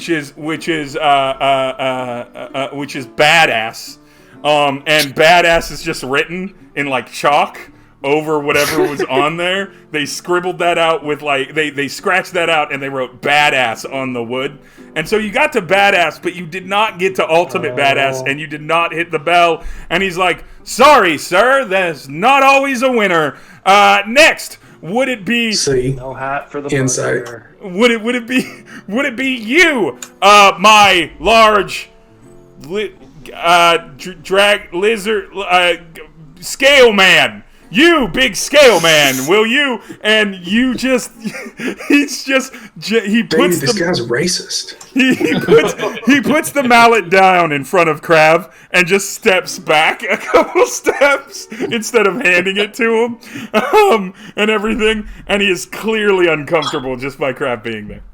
And badass is just written in like chalk over whatever was on there. They scribbled that out with like they scratched that out and they wrote badass on the wood. And so you got to badass, but you did not get to ultimate badass, and you did not hit the bell. And he's like, "Sorry, sir, there's not always a winner. Next, would it be no hat for the insight? Would it be you, my large drag lizard scale man? You big scale man, will you?" And you just he puts this guy's racist. He puts the mallet down in front of Krav and just steps back a couple steps instead of handing it to him, and everything. And he is clearly uncomfortable just by Krav being there.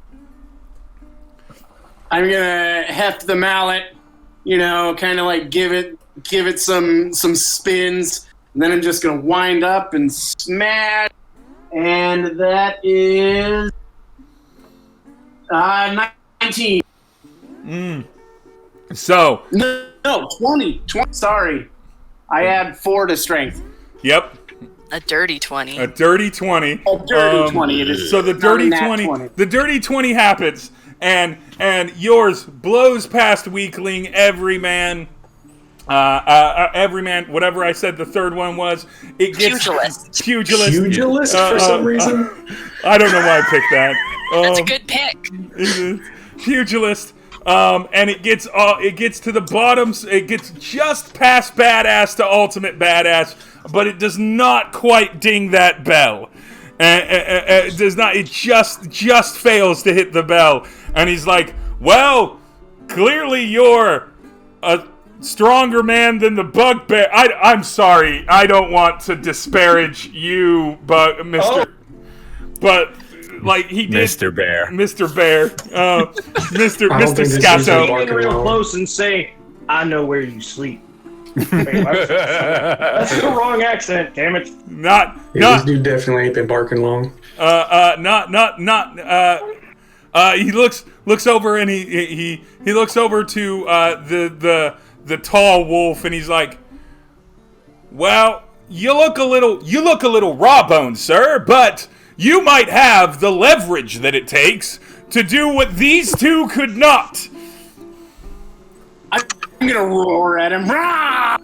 I'm gonna heft the mallet, kind of like give it some spins, And then I'm just going to wind up and smash. And that is 19. So. No, 20. Sorry. I add 4 to strength. Yep. A dirty 20. A dirty 20. A dirty 20 it is. So the dirty 20. The dirty 20 happens, and yours blows past weakling, everyman, whatever I said the third one was. It gets Pugilist for some reason. I don't know why I picked that. That's a good pick. Pugilist. And it gets to the bottoms. It gets just past badass to ultimate badass, but it does not quite ding that bell. It does not. It just fails to hit the bell. And he's like, "Well, clearly you're a stronger man than the bugbear." I'm sorry. I don't want to disparage you, Mister. Oh. But. Like he did, Mr. Bear, Mr. Scato. Get real close and say, "I know where you sleep." Wait, that's the wrong accent. Damn it! This dude definitely ain't been barking long. He looks over and he looks over to the tall wolf and he's like, "Well, you look a little raw-boned, sir, but you might have the leverage that it takes to do what these two could not." I'm gonna roar at him. Rah!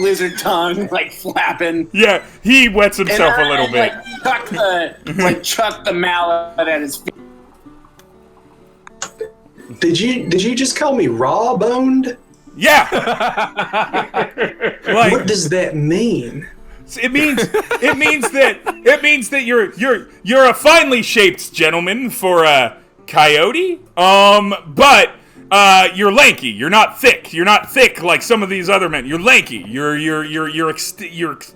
Lizard tongue, like flapping. Yeah, he wets himself a little bit. Chuck the mallet at his feet. Did you just call me raw-boned? Yeah. What does that mean? It means that you're a finely shaped gentleman for a coyote. But you're lanky. You're not thick. You're not thick like some of these other men. You're lanky. You're extenuate.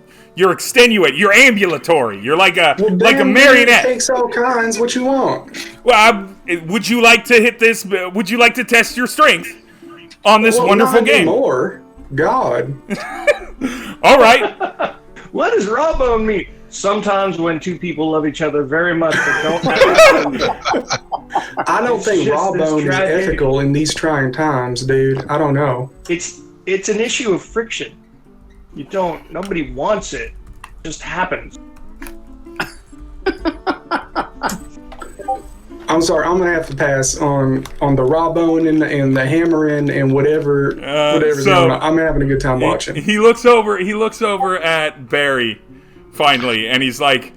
You're ambulatory. You're like a marionette. It takes all kinds. What you want? Well, would you like to hit this? Would you like to test your strength on this wonderful not game? Anymore. God. All right. What does raw-bone mean? Sometimes when two people love each other very much but don't have I don't think raw-bone is ethical in these trying times, dude. I don't know. It's an issue of friction. Nobody wants it. It just happens. I'm sorry, I'm gonna have to pass on the raw-bone and the hammering and whatever's going on. I'm having a good time watching. He looks over at Barry, finally, and he's like,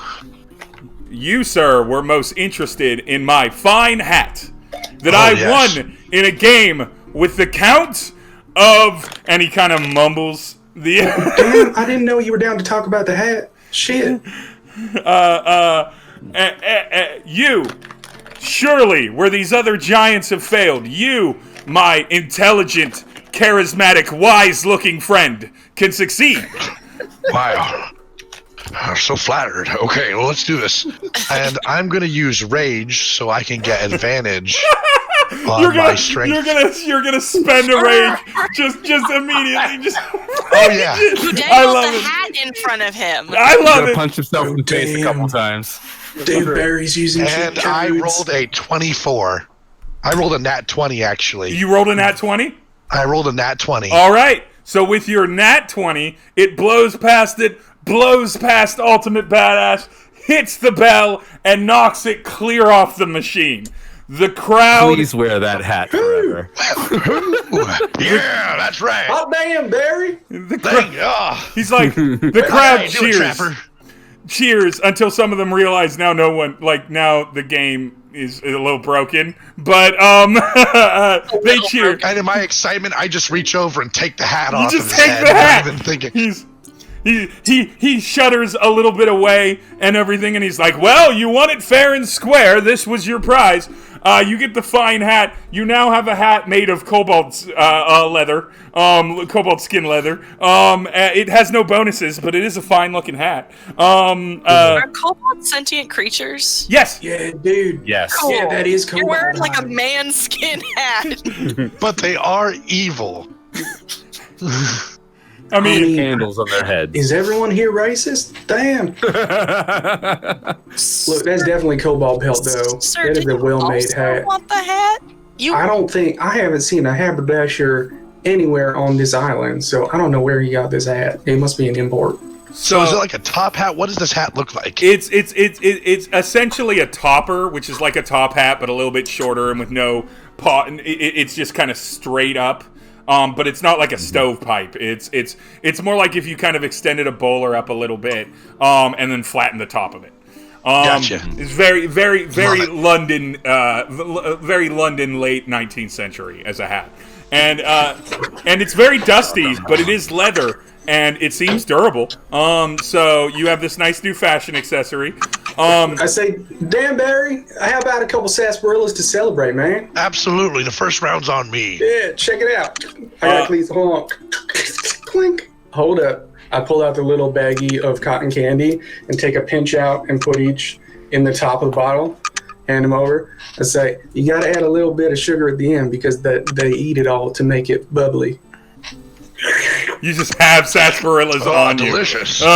"You, sir, were most interested in my fine hat that won in a game with the Count of," and he kind of mumbles the. Damn, I didn't know you were down to talk about the hat. Shit. You. Surely, where these other giants have failed, you, my intelligent, charismatic, wise-looking friend, can succeed. Wow. I'm so flattered. Okay, well, let's do this. And I'm going to use rage so I can get advantage on my strength. You're gonna spend a rage just immediately. Oh, yeah. You dangled the hat in front of him. I love it. Punch himself in the face a couple times. Dave Barry's using and I rolled a 24. I rolled a nat 20, actually. You rolled a nat 20? I rolled a nat 20. All right. So with your nat 20, it blows past Ultimate Badass, hits the bell, and knocks it clear off the machine. The crowd... Please wear that hat forever. Yeah, that's right. Oh, damn, Barry. He's like, the crowd cheers until some of them realize now the game is a little broken, but they cheer. And in my excitement, I just reach over and take the hat off. You just of his take head the hat. Not even thinking. He shudders a little bit away and everything, and he's like, "Well, you won it fair and square. This was your prize. You get the fine hat. You now have a hat made of cobalt leather, cobalt skin leather. It has no bonuses, but it is a fine-looking hat. Are cobalt sentient creatures? Yes. Yeah, dude. Yes. Cool. Yeah, that is cool. You're wearing like a man skin hat. But they are evil. I mean, candles on their heads. Is everyone here racist? Damn. Look, that's definitely cobalt pelt, though. Sir, That is do a you well-made also hat. want the hat? I haven't seen a haberdasher anywhere on this island, so I don't know where he got this hat. It must be an import. So is it like a top hat? What does this hat look like? It's essentially a topper, which is like a top hat, but a little bit shorter and with no pot. It's just kind of straight up. But it's not like a stovepipe. It's more like if you kind of extended a bowler up a little bit, and then flattened the top of it. Gotcha. It's very London, very London late 19th century as a hat, and it's very dusty, but it is leather. And it seems durable. So you have this nice new fashion accessory. I say, damn, Barry, how about a couple sarsaparillas to celebrate, man? Absolutely. The first round's on me. Yeah, check it out. I got these. Hold on. Clink. Hold up. I pull out the little baggie of cotton candy and take a pinch out and put each in the top of the bottle. Hand them over. I say, you got to add a little bit of sugar at the end because they eat it all to make it bubbly. You just have sarsaparillas on delicious. you.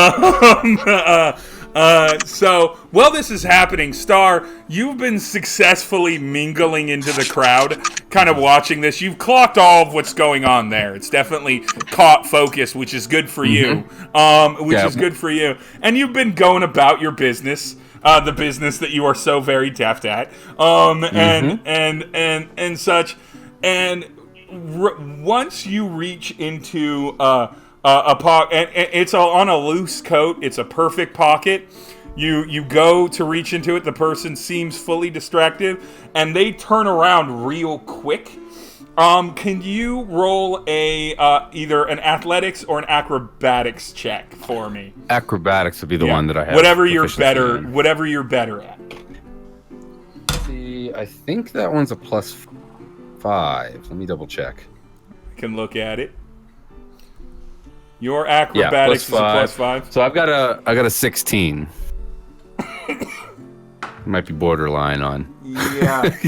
So while this is happening, Star, you've been successfully mingling into the crowd, kind of watching this. You've clocked all of what's going on there. It's definitely caught focus, which is good for you. Is good for you. And you've been going about your business, the business that you are so very deft at, and such. And once you reach into a pocket, and it's on a loose coat, it's a perfect pocket. You go to reach into it, the person seems fully distracted, and they turn around real quick. Can you roll a either an athletics or an acrobatics check for me? Acrobatics would be the one that I have. Whatever you're better at. Let's see, I think that one's a +5. Let me double check. I can look at it. Your acrobatics is a +5. So I got a 16. Might be borderline on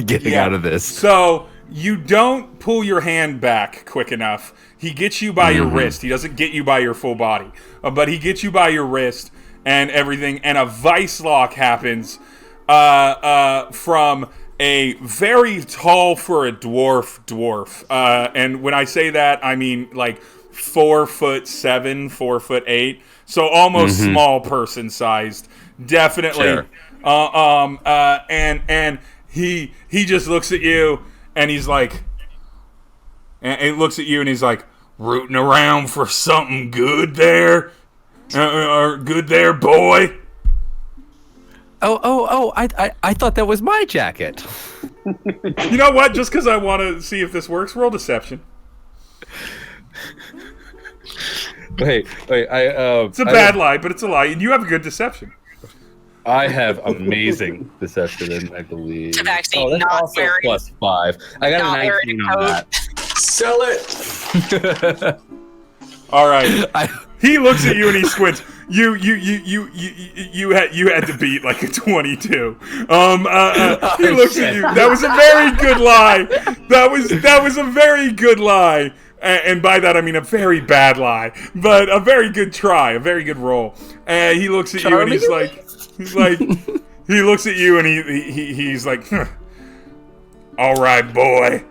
getting out of this. So you don't pull your hand back quick enough. He gets you by your wrist. He doesn't get you by your full body, but he gets you by your wrist and everything. And a vice lock happens from a very tall for a dwarf. And when I say that, I mean like 4'7", 4'8", so almost small person sized. Definitely. Sure. And he just looks at you and he's like, rooting around for something good there, or good there, boy. Oh! I thought that was my jacket. You know what? Just because I want to see if this works, roll deception. Wait. It's a bad lie, but it's a lie, and you have a good deception. I have amazing deception, I believe. Tabaxi, that's not also wearing, +5. I got a 19 on that. Sell it. All right. He looks at you and he squints. You had to beat like a 22. He looks at you. That was a very good lie. That was a very good lie. And by that I mean a very bad lie, but a very good try, a very good roll. And he looks at you and he's like, he looks at you and he's like, all right, boy.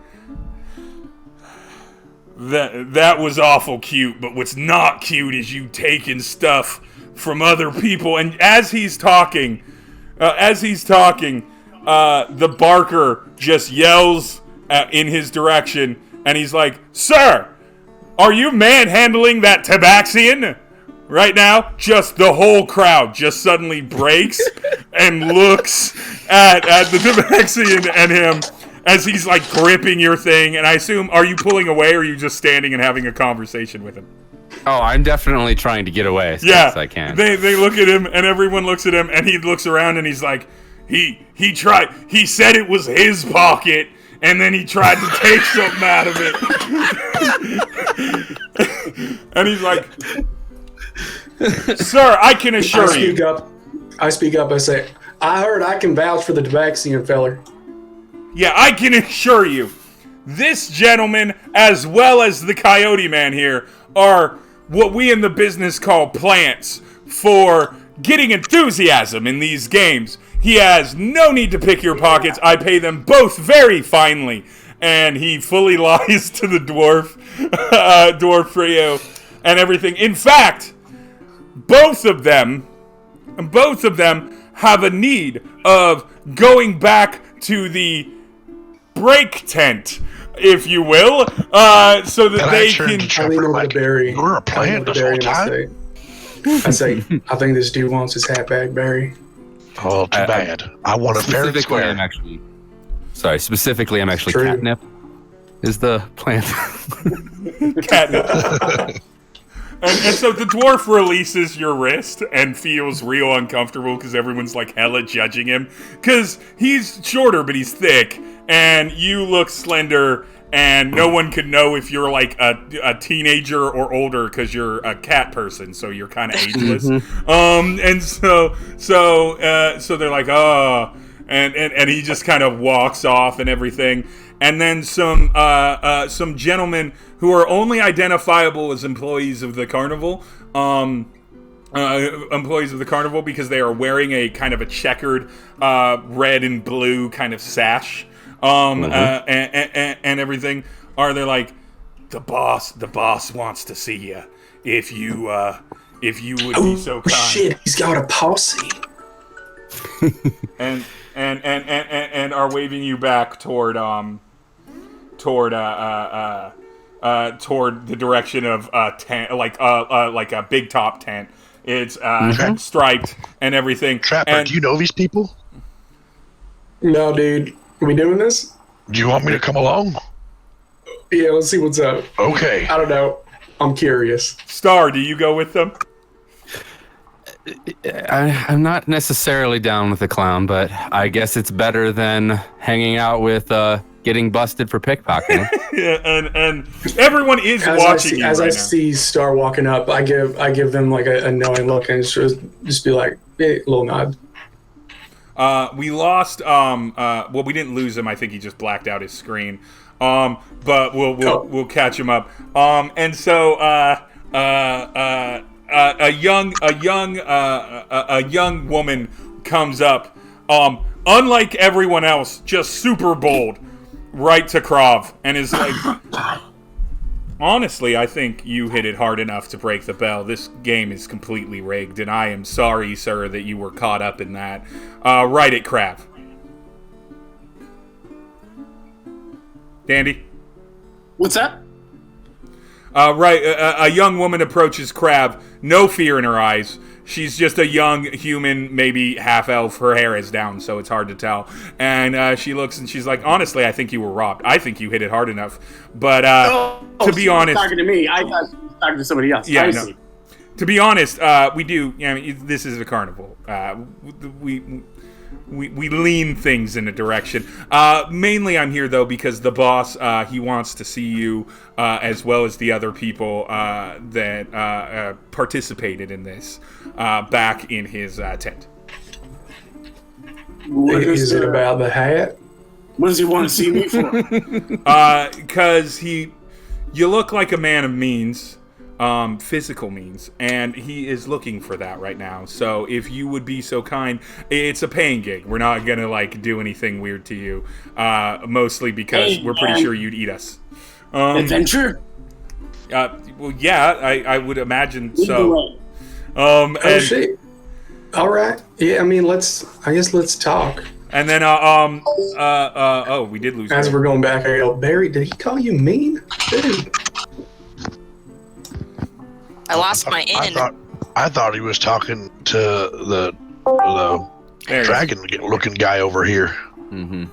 That was awful cute, but what's not cute is you taking stuff from other people. And as he's talking, the barker just yells in his direction, and he's like, "Sir, are you manhandling that Tabaxian right now?" Just the whole crowd just suddenly breaks and looks at the Tabaxian and him as he's like gripping your thing. And I assume, are you pulling away, or are you just standing and having a conversation with him? Oh, I'm definitely trying to get away as fast as I can. They look at him, and everyone looks at him, and he looks around, and he's like, he said it was his pocket, and then he tried to take something out of it. And he's like, "Sir, I can assure you." I speak up. I say, "I heard I can vouch for the Tabaxian feller." Yeah, I can assure you, this gentleman, as well as the Coyote Man here, are what we in the business call plants for getting enthusiasm in these games. He has no need to pick your pockets. I pay them both very finely. And he fully lies to the dwarf trio and everything. In fact, both of them have a need of going back to the break tent, if you will, so that they can. I lean over to Barry. You were a plant this whole time? I say, I think this dude wants his hat back, Barry. Oh, too bad. I want a fair and square. Specifically, I'm actually True. catnip. Is the plant? Catnip. And so the dwarf releases your wrist and feels real uncomfortable because everyone's like hella judging him. Because he's shorter, but he's thick. And you look slender, and no one could know if you're like a teenager or older because you're a cat person, so you're kind of ageless. And so they're like, oh, and he just kind of walks off and everything. And then some gentlemen who are only identifiable as employees of the carnival, because they are wearing a kind of a checkered red and blue kind of sash. And everything. They're like, the boss wants to see you. If you would be so kind. Shit, he's got a posse. and are waving you back toward the direction of a tent, like a big top tent. It's striped and everything. Trapper, do you know these people? No, dude. Are we doing this? Do you want me to come along? Yeah, let's see what's up. Okay. I don't know. I'm curious. Star, do you go with them? I'm not necessarily down with the clown, but I guess it's better than hanging out with getting busted for pickpocketing. Yeah, and everyone is watching you As right I now. see Star walking up, I give them like a knowing look and just be like, hey, little nod. We lost. Well, we didn't lose him. I think he just blacked out his screen. But we'll catch him up. And so a young woman comes up. Unlike everyone else, just super bold, right to Krav, and is like, honestly, I think you hit it hard enough to break the bell. This game is completely rigged, and I am sorry, sir, that you were caught up in that. Right at Krav. Dandy? What's that? A young woman approaches Crab, no fear in her eyes. She's just a young human, maybe half-elf. Her hair is down, so it's hard to tell. And she looks and she's like, honestly, I think you were robbed. I think you hit it hard enough. But to be honest... talking to me. I thought she was talking to somebody else. Yeah, I no. see. To be honest, we do... this is a carnival. We lean things in a direction. Mainly I'm here, though, because the boss, he wants to see you, as well as the other people that participated in this, back in his tent. Is it about the hat? What does he want to see me for? Because you look like a man of means. Physical means, and he is looking for that right now. So if you would be so kind, it's a paying gig. We're not gonna like do anything weird to you, mostly because we're pretty sure you'd eat us. Adventure? Well, yeah, I would imagine Either so. way. Oh And, shit! All right. Yeah, I mean, let's talk. and then we did lose. As Barry. we're going back, I go, Barry, did he call you mean, dude? I lost my inn. I thought he was talking to the There he is. dragon-looking guy over here. Mm-hmm.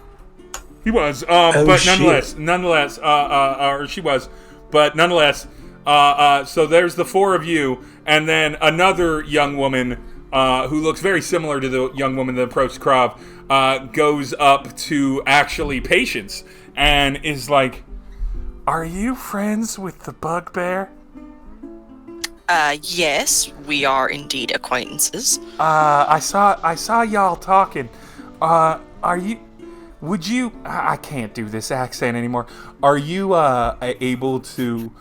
He was, but shit. nonetheless, or she was, but nonetheless, so there's the four of you, and then another young woman, who looks very similar to the young woman that approached Krav, goes up to actually Patience, and is like, "Are you friends with the bugbear?" Yes, we are indeed acquaintances. I saw y'all talking. Would you, I can't do this accent anymore. Are you, able to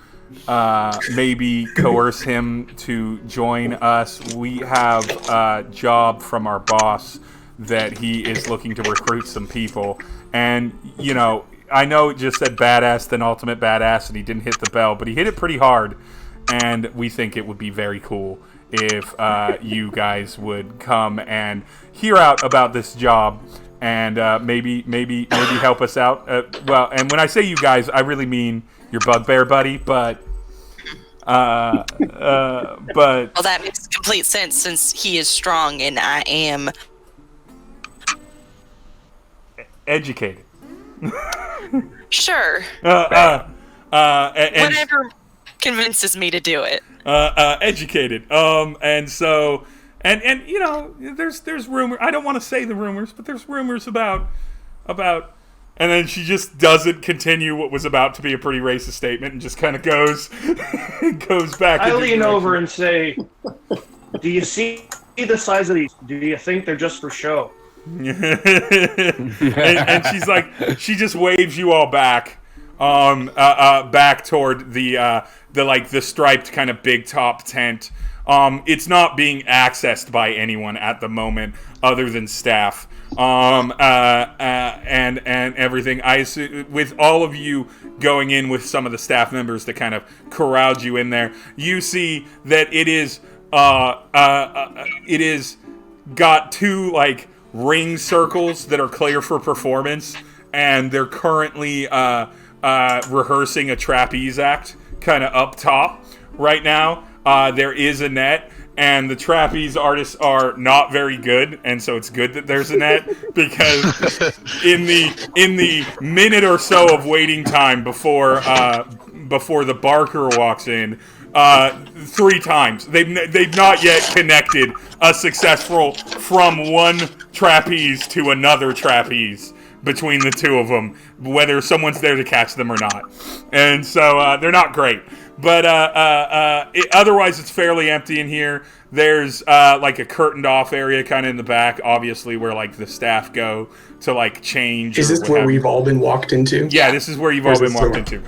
maybe coerce him to join us. We have a job from our boss that he is looking to recruit some people. And, you know, I know it just said badass, then ultimate badass, and he didn't hit the bell, but he hit it pretty hard. And we think it would be very cool if you guys would come and hear out about this job and maybe help us out. Well, and when I say you guys, I really mean your bugbear buddy, but well, that makes complete sense since he is strong and I am educated. Sure. Whatever convinces me to do it. Educated. And so, and you know, there's rumor. I don't want to say the rumors, but there's rumors about, and then she just doesn't continue what was about to be a pretty racist statement and just kind of goes back. I lean over and say, "Do you see the size of these? Do you think they're just for show?" and she's like, she just waves you all back, back toward the striped kind of big top tent. It's not being accessed by anyone at the moment other than staff. And everything. I assume, with all of you going in with some of the staff members that kind of corralled you in there, you see that it is got two like ring circles that are clear for performance, and they're currently rehearsing a trapeze act kind of up top right now. There is a net, and the trapeze artists are not very good, and so it's good that there's a net, because in the minute or so of waiting time before the barker walks in, 3 times they've not yet connected a successful from one trapeze to another trapeze between the two of them, whether someone's there to catch them or not. And so they're not great. But otherwise, it's fairly empty in here. There's like a curtained off area kind of in the back, obviously, where like the staff go to like change. Is this where we've all been walked into? Yeah, this is where you've all been walked into.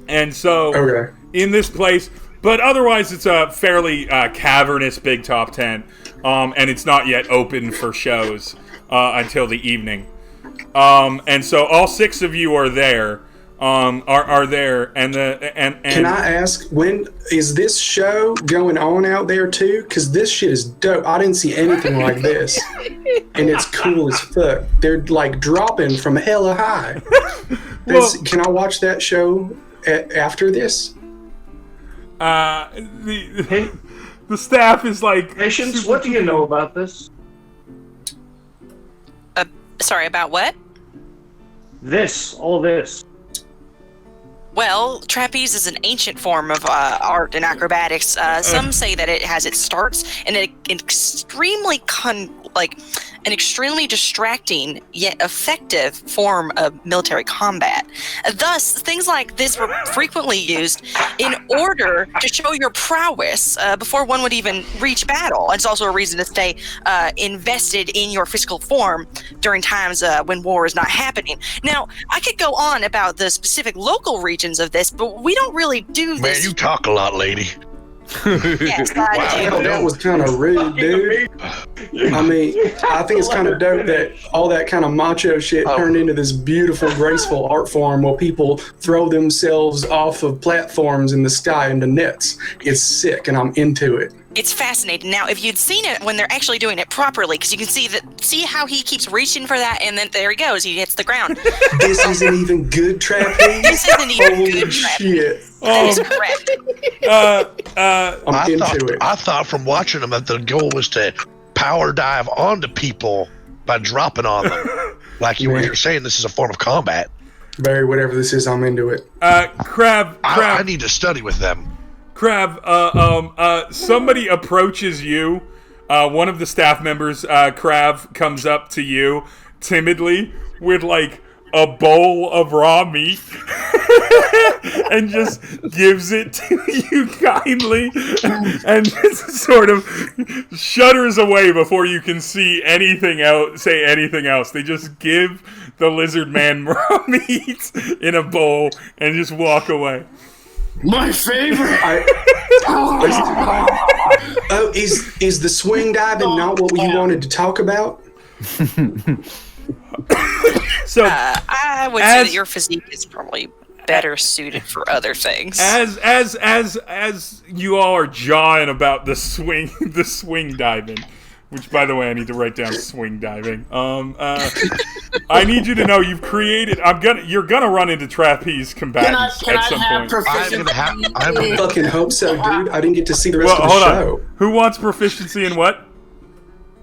And so in this place, but otherwise, it's a fairly cavernous big top tent, and it's not yet open for shows until the evening. And so all 6 of you are there. Are there, and can I ask, when is this show going on out there too? Because this shit is dope. I didn't see anything like this, and it's cool as fuck. They're like dropping from hella high. Can I watch that show after this? The staff is like, Patience, what do you know about this? Sorry, about what? All this. Well, trapeze is an ancient form of art and acrobatics. Some say that it has its starts in an extremely an extremely distracting yet effective form of military combat. Thus, things like this were frequently used in order to show your prowess before one would even reach battle. It's also a reason to stay invested in your physical form during times when war is not happening. Now, I could go on about the specific local regions of this, but we don't really do this. Man, you talk a lot, lady. Yes, I do. That was kind of rude, dude. I mean, I think it's kind of dope that all that kind of macho shit turned into this beautiful, graceful art form where people throw themselves off of platforms in the sky into nets. It's sick, and I'm into it. It's fascinating. Now, if you'd seen it when they're actually doing it properly, because you can see how he keeps reaching for that, and then there he goes, he hits the ground. This isn't even good trapeze? This isn't even Holy good shit. trapeze. That is correct. I'm into it. I thought from watching them that the goal was to power dive onto people by dropping on them. Like you were saying, this is a form of combat. Barry, whatever this is, I'm into it. Crab. I need to study with them. Crab, somebody approaches you. One of the staff members, Crab, comes up to you timidly with like a bowl of raw meat and just gives it to you kindly and just sort of shudders away before you can say anything else. They just give the lizard man raw meat in a bowl and just walk away. My favorite. Oh, is the swing diving not what you wanted to talk about? So I would say that your physique is probably better suited for other things. as you all are jawing about the swing diving, which by the way I need to write down swing diving. I need you to know you've created. You're gonna run into trapeze combatants at some point. I fucking hope so, dude. I didn't get to see the rest of the show. Who wants proficiency in what?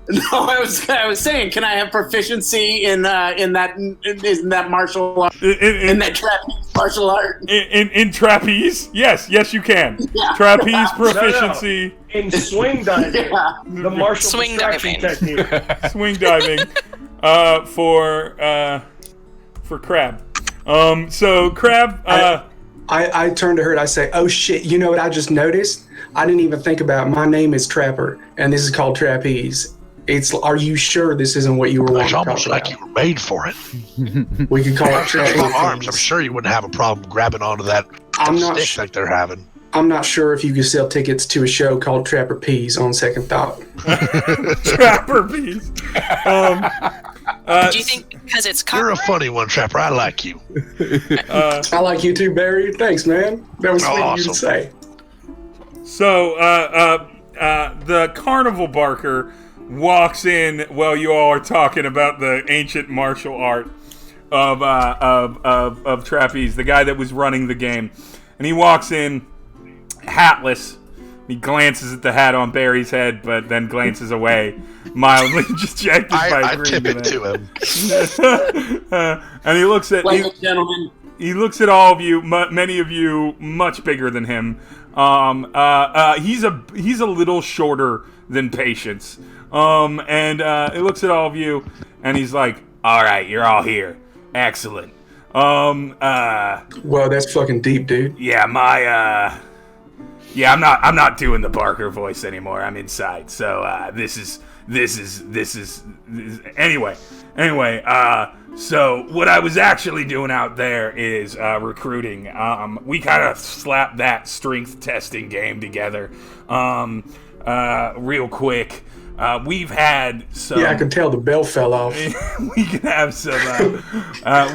No, I was saying, can I have proficiency in that martial art? In that trapeze martial art? In trapeze? Yes, you can. Yeah. Trapeze proficiency. No. In swing diving. Yeah. The martial swing distraction diving. technique. Swing diving for Crab. So Crab I turn to her and I say, "Oh shit, you know what I just noticed? I didn't even think about it. My name is Trapper and this is called trapeze. Are you sure this isn't what you were wanting to talk about? It's almost like you were made for it. We could call it trapeze. Arms. I'm sure you wouldn't have a problem grabbing onto that stick like they're having. I'm not sure if you could sell tickets to a show called Trapper Peas on second thought. Trapper Peas. Do you think because it's You're a funny one, Trapper. I like you. I like you too, Barry. Thanks, man. That was sweet of you to say. So, the carnival barker walks in while you all are talking about the ancient martial art of trapeze, the guy that was running the game. And he walks in hatless. He glances at the hat on Barry's head, but then glances away, mildly dejected by I tip it to him. And he looks at like a gentleman. He looks at all of you, many of you much bigger than him. He's a little shorter than Patience. And he looks at all of you, and he's like, "All right, you're all here. Excellent. Well, that's fucking deep, dude. Yeah, I'm not doing the Barker voice anymore. I'm inside. So this is anyway. So what I was actually doing out there is recruiting. We kind of slapped that strength testing game together real quick. We've had some... Yeah, I can tell the bell fell off. We can have some...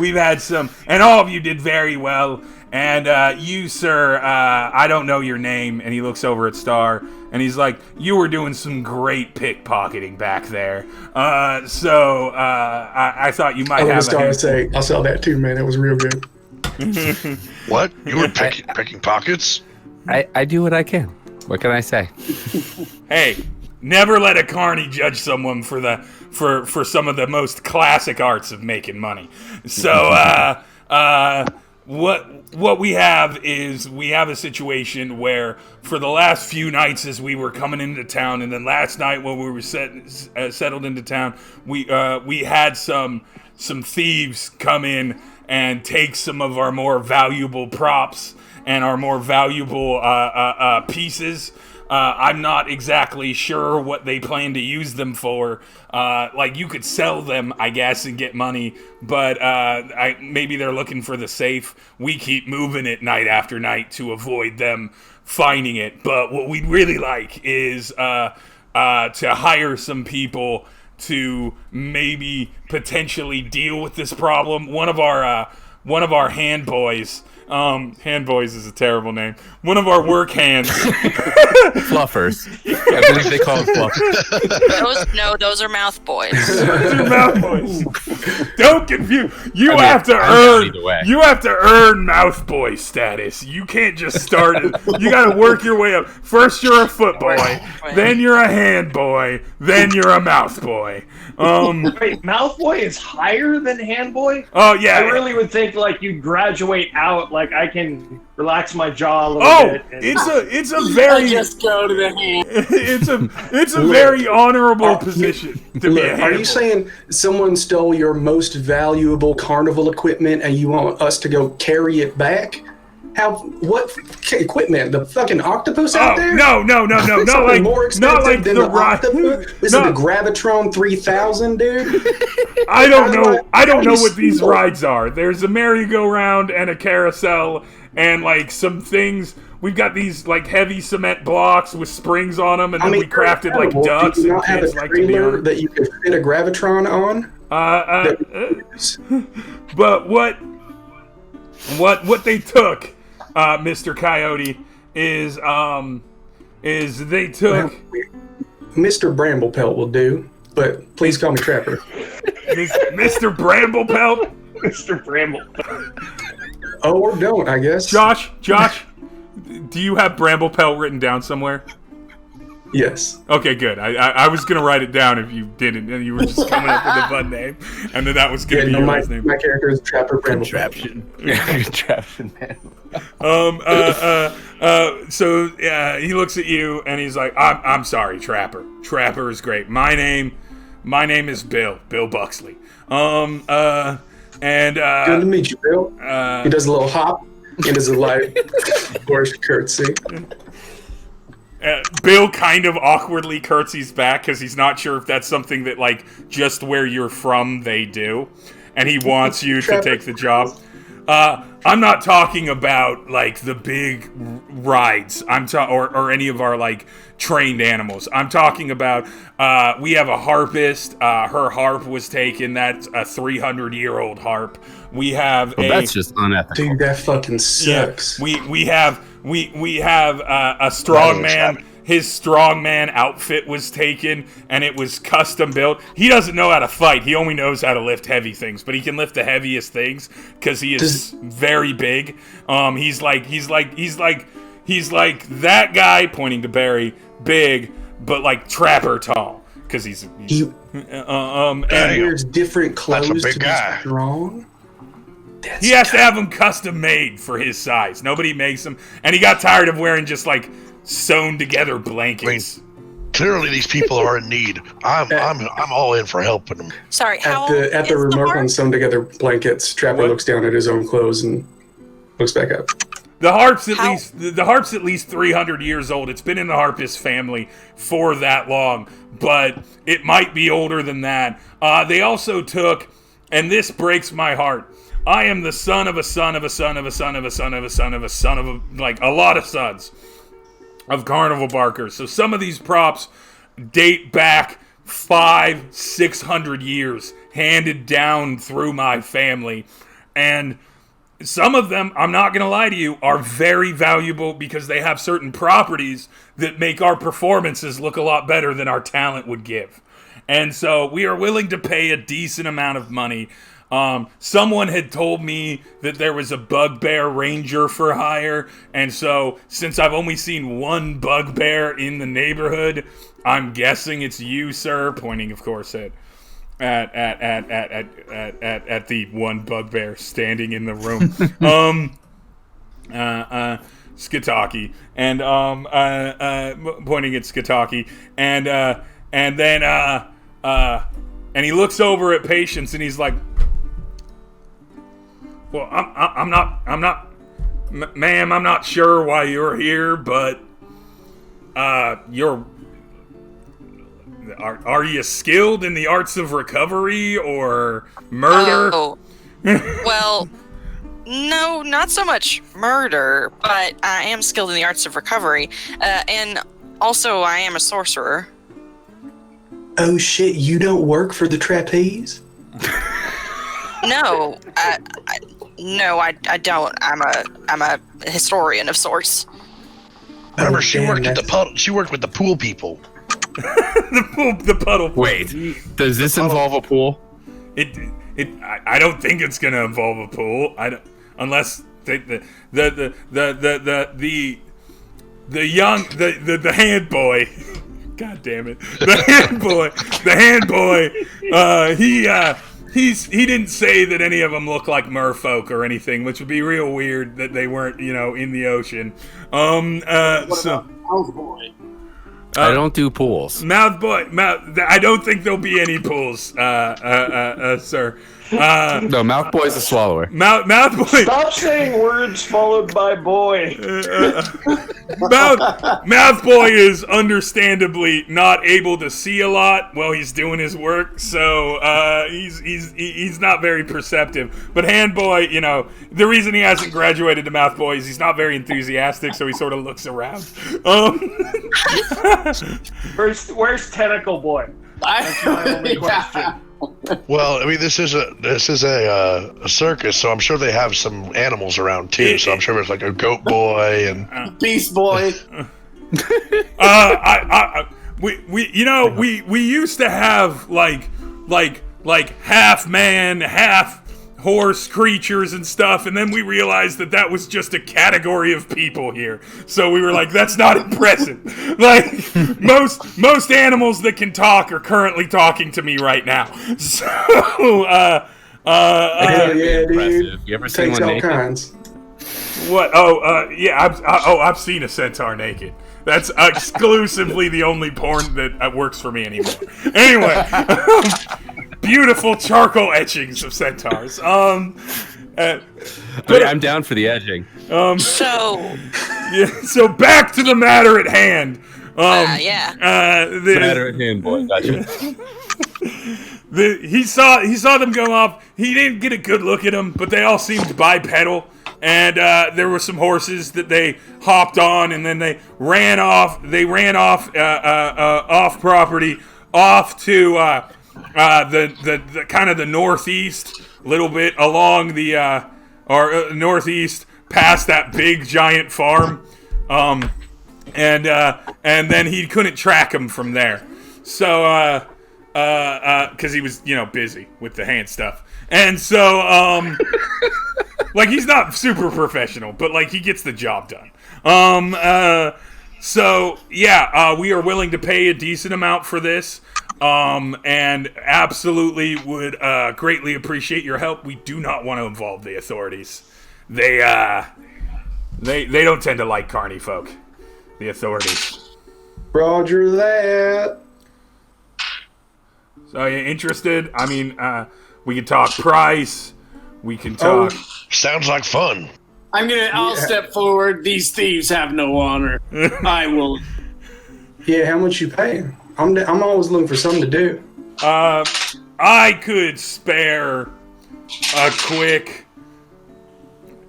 we've had some... And all of you did very well. And you, sir, I don't know your name. And he looks over at Star, and he's like, you were doing some great pickpocketing back there. So I thought you might have Star say, I saw that too, man. It was real good. What? You were picking pockets? I do what I can. What can I say? Hey, never let a carny judge someone for some of the most classic arts of making money. So what we have is we have a situation where for the last few nights as we were coming into town, and then last night when we were settled into town, we had some thieves come in and take some of our more valuable props and our more valuable pieces. I'm not exactly sure what they plan to use them for. Like, you could sell them, I guess, and get money, but maybe they're looking for the safe. We keep moving it night after night to avoid them finding it. But what we'd really like is to hire some people to maybe potentially deal with this problem. One of our hand boys. Hand boys is a terrible name. One of our work hands. Fluffers. I believe they call it fluffers. Those are mouth boys. Those are mouth boys. Don't confuse. You have to earn mouth boy status. You can't just start it. You got to work your way up. First you're a foot boy, then you're a hand boy, then you're a mouth boy. Wait, mouth boy is higher than hand boy? Oh yeah. I really would think like you graduate out, like I can relax my jaw a little bit. It's a very just go to the hand. it's a very honorable position to be a hand Are you boy. saying someone stole your most valuable carnival equipment and you want us to go carry it back What equipment? The fucking octopus out there? No, not like more expensive not like than the octopus. This is the Gravitron 3000, dude. I don't know. I don't know what these rides are. There's a merry-go-round and a carousel and like some things. We've got these like heavy cement blocks with springs on them, and then we crafted like ducks. Do you and not have a kids like to be trailer on. that you could fit a Gravitron on? But what they took, Mr. Coyote, is they took Mr. Bramblepelt will do, but please call me Trapper. Mr. Bramblepelt. Mr. Bramble. Oh, or don't, I guess. Josh, do you have Bramblepelt written down somewhere? Yes. Okay, good. I was gonna write it down if you didn't, and you were just coming up with a fun name, and then that was gonna be your last name. My character is Trapper Bramblepelt. Contraption, man. So he looks at you and he's like, I'm sorry, Trapper. Trapper is great. My name is Bill Buxley. Good to meet you, Bill. He does a little hop and does a light horse curtsy. Bill kind of awkwardly curtsies back because he's not sure if that's something that, like, just where you're from they do, and he wants you to take the job. I'm not talking about, like, the big rides. Or any of our, like, trained animals. I'm talking about, we have a harpist. Her harp was taken. That's a 300-year-old harp. We have that's just unethical. Dude, that fucking sucks. Yeah, we have a strongman. His strongman outfit was taken, and it was custom built. He doesn't know how to fight. He only knows how to lift heavy things, but he can lift the heaviest things because he is very big. He's like that guy, pointing to Barry, big, but like Trapper tall, because he's he wears different clothes to be strong. He has to have them custom made for his size. Nobody makes them, and he got tired of wearing just like sewn together blankets. I mean, clearly these people are in need. I'm all in for helping them. Sorry, At the remark on sewn together blankets, Trapper looks down at his own clothes and looks back up. The harp's at least 300 years old. It's been in the harpist family for that long, but it might be older than that. They also took, and this breaks my heart, I am the son of a son of a son of a son of a son of a son of a son of a, like, a lot of sons of carnival barkers. So some of these props date back 500-600 years, handed down through my family. And some of them, I'm not going to lie to you, are very valuable because they have certain properties that make our performances look a lot better than our talent would give. And so we are willing to pay a decent amount of money. Someone had told me that there was a bugbear ranger for hire, and so since I've only seen one bugbear in the neighborhood, I'm guessing it's you, sir, pointing of course at the one bugbear standing in the room. Skitaki, and pointing at Skitaki, and then and he looks over at Patience and he's like, well, I'm not, ma'am, I'm not sure why you're here, but are you skilled in the arts of recovery or murder? Oh, well, no, not so much murder, but I am skilled in the arts of recovery, and also I am a sorcerer. Oh shit! You don't work for the trapeze? No, I don't. I'm a historian of sorts. Remember, she worked with the pool people. the puddle. Wait, does this involve a pool? I don't think it's gonna involve a pool. Unless the hand boy. God damn it! The hand boy. He didn't say that any of them look like merfolk or anything, which would be real weird that they weren't, in the ocean. Mouth boy? I don't do pools. Mouth boy. I don't think there'll be any pools, sir. No, Mouth Boy's a swallower. Mouth Boy. Stop saying words followed by boy. Mouth Boy is understandably not able to see a lot while he's doing his work, so he's not very perceptive. But Hand Boy, the reason he hasn't graduated to Mouth Boy is he's not very enthusiastic, so he sort of looks around. Where's Tentacle Boy? That's my only question. Well, I mean, this is a circus, so I'm sure they have some animals around too. So I'm sure there's like a goat boy and Beast Boy. We used to have like half man, half horse creatures and stuff, and then we realized that was just a category of people here. So we were like, that's not impressive. Like most animals that can talk are currently talking to me right now. So Hell yeah, dude. You ever seen Takes one all naked? kinds. what? Yeah. I've seen a centaur naked. That's exclusively the only porn that works for me anymore. Anyway. Beautiful charcoal etchings of centaurs. I'm down for the edging. So back to the matter at hand. The matter at hand, boy. Gotcha. He saw them go off. He didn't get a good look at them, but they all seemed bipedal. And there were some horses that they hopped on, and then they ran off. They ran off off property, off to the kind of the northeast, a little bit along the northeast, past that big giant farm, and then he couldn't track him from there, so because he was busy with the hand stuff, and so like he's not super professional, but like he gets the job done. So yeah, we are willing to pay a decent amount for this. And absolutely would greatly appreciate your help. We do not want to involve the authorities. They don't tend to like carny folk, the authorities. Roger that. So are you interested? I mean, we can talk price. We can talk. sounds like fun. I'll step forward. These thieves have no honor. I will. Yeah, how much you paying? I'm always looking for something to do. I could spare a quick,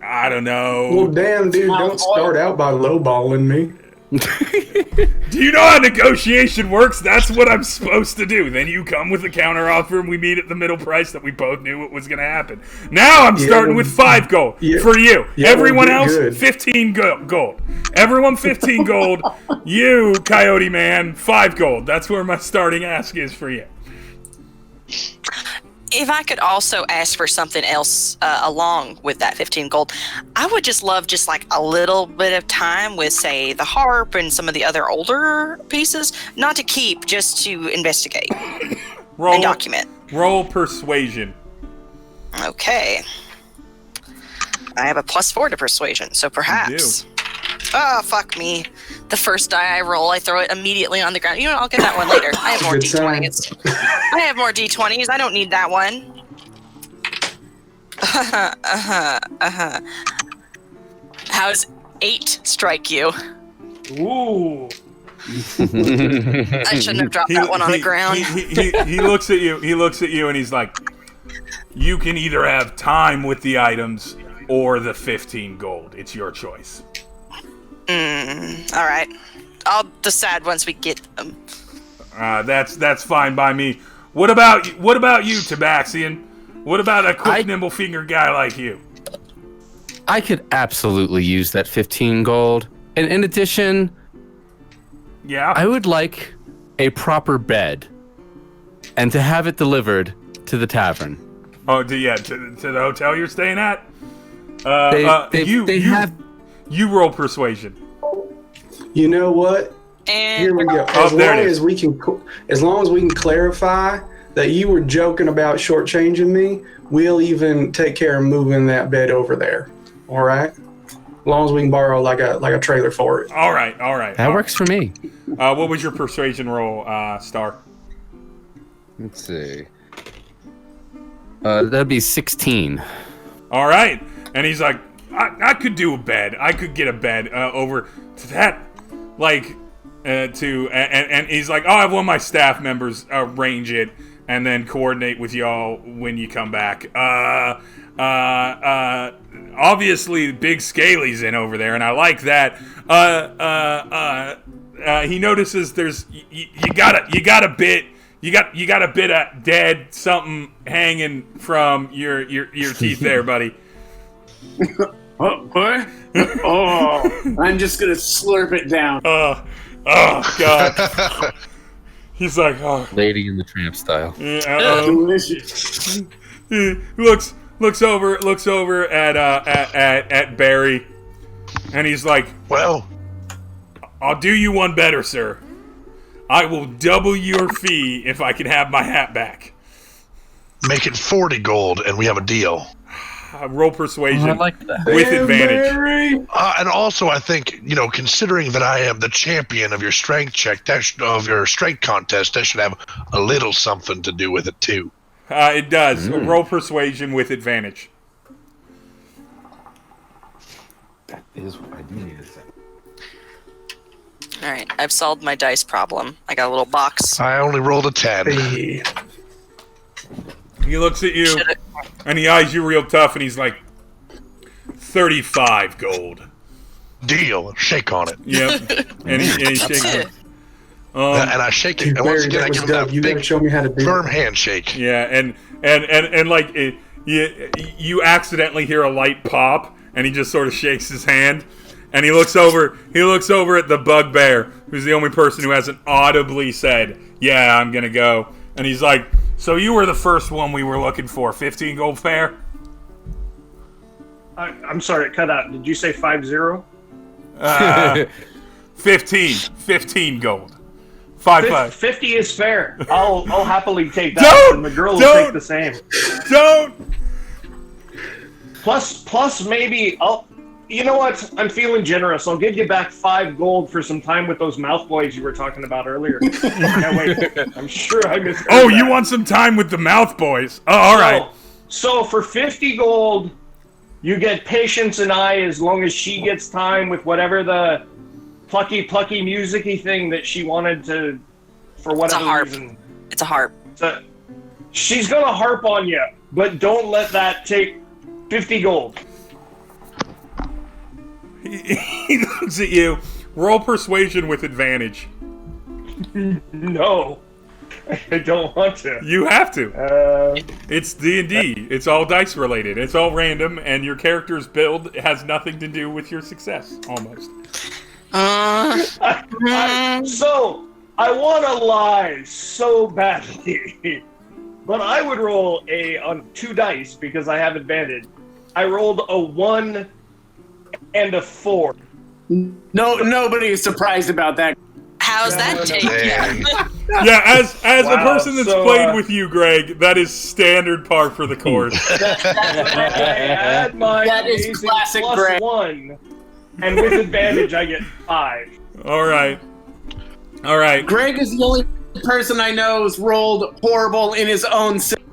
I don't know. Well, damn, dude, don't start out by lowballing me. Do you know how negotiation works? That's what I'm supposed to do. Then you come with a counter offer and we meet at the middle price that we both knew what was going to happen. Now I'm starting with 5 gold for you. Everyone else, good. 15 gold. Everyone 15 gold. You, Coyote Man, 5 gold. That's where my starting ask is for you. If I could also ask for something else along with that 15 gold, I would just love just like a little bit of time with, say, the harp and some of the other older pieces. Not to keep, just to investigate and document. Roll persuasion. Okay. I have a +4 to persuasion, so perhaps. Oh, fuck me. The first die I roll, I throw it immediately on the ground. You know what? I'll get that one later. I have more D20s. I have more D20s. I don't need that one. How's 8 strike you? Ooh. I shouldn't have dropped that one on the ground. He looks at you. He looks at you and he's like, you can either have time with the items or the 15 gold. It's your choice. All right. I'll decide once we get them. That's fine by me. What about you, Tabaxian? What about a quick, nimble finger guy like you? I could absolutely use that 15 gold. And in addition, I would like a proper bed and to have it delivered to the tavern. Oh, to the hotel you're staying at? You roll persuasion. You know what? And here we go. As long as we can clarify that you were joking about shortchanging me, we'll even take care of moving that bed over there. All right? As long as we can borrow like a trailer for it. All right. That works for me. What was your persuasion roll, Star? Let's see. That'd be 16. All right. And he's like, I could do a bed. I could get a bed over to that. Like, and he's like, I'll have one of my staff members arrange it and then coordinate with y'all when you come back. Obviously, Big Scaly's in over there, and I like that. He notices there's you got a bit of dead something hanging from your teeth there, buddy. What? Oh, I'm just gonna slurp it down. Oh God. He's like, oh. Lady in the Tramp style. Delicious. He looks over at Barry, and he's like, Well, I'll do you one better, sir. I will double your fee if I can have my hat back. make it 40 gold, and we have a deal. Roll persuasion I like that. with advantage. And also, I think, considering that I am the champion of your strength check, of your strength contest, that should have a little something to do with it, too. It does. Roll persuasion with advantage. That is what I do need to say. All right, I've solved my dice problem. I got a little box. I only rolled a 10. Hey. He looks at you, and he eyes you real tough, and he's like, 35 gold. Deal. Shake on it. Yep. And he shakes it. And I shake it. And once again, I give him that You gotta big, show me how to do firm it. and handshake. like, you accidentally hear a light pop, and he just sort of shakes his hand. And he looks over at the bugbear, who's the only person who hasn't audibly said, yeah, I'm gonna go. And he's like, so you were the first one we were looking for. 15 gold fair? I'm sorry, it cut out. Did you say 50? 15 gold. 5. 50 is fair. I'll happily take that. Don't! And the girl will Don't! take the same. Don't! Plus maybe you know what? I'm feeling generous. I'll give you back 5 gold for some time with those mouth boys you were talking about earlier. Now, wait, I'm sure I missed. Oh, you want some time with the mouth boys? Oh, all right. So for 50 gold, you get Patience and I as long as she gets time with whatever the plucky music-y thing that she wanted to, for whatever reason. It's a harp. So she's gonna harp on you, but don't let that take 50 gold. He looks at you. Roll persuasion with advantage. No, I don't want to. You have to. It's D&D. It's all dice related. It's all random, and your character's build has nothing to do with your success, almost. So, I want to lie so badly, but I would roll on 2 dice because I have advantage. I rolled a 1 and a 4. No, nobody is surprised about that. How's that take you? Yeah, as a Wow, person that's so, played with you, Greg, that is standard par for the course. I add my That is amazing classic plus Greg. 1, and with advantage I get 5. All right. Greg is the only person I know who's rolled horrible in his own system.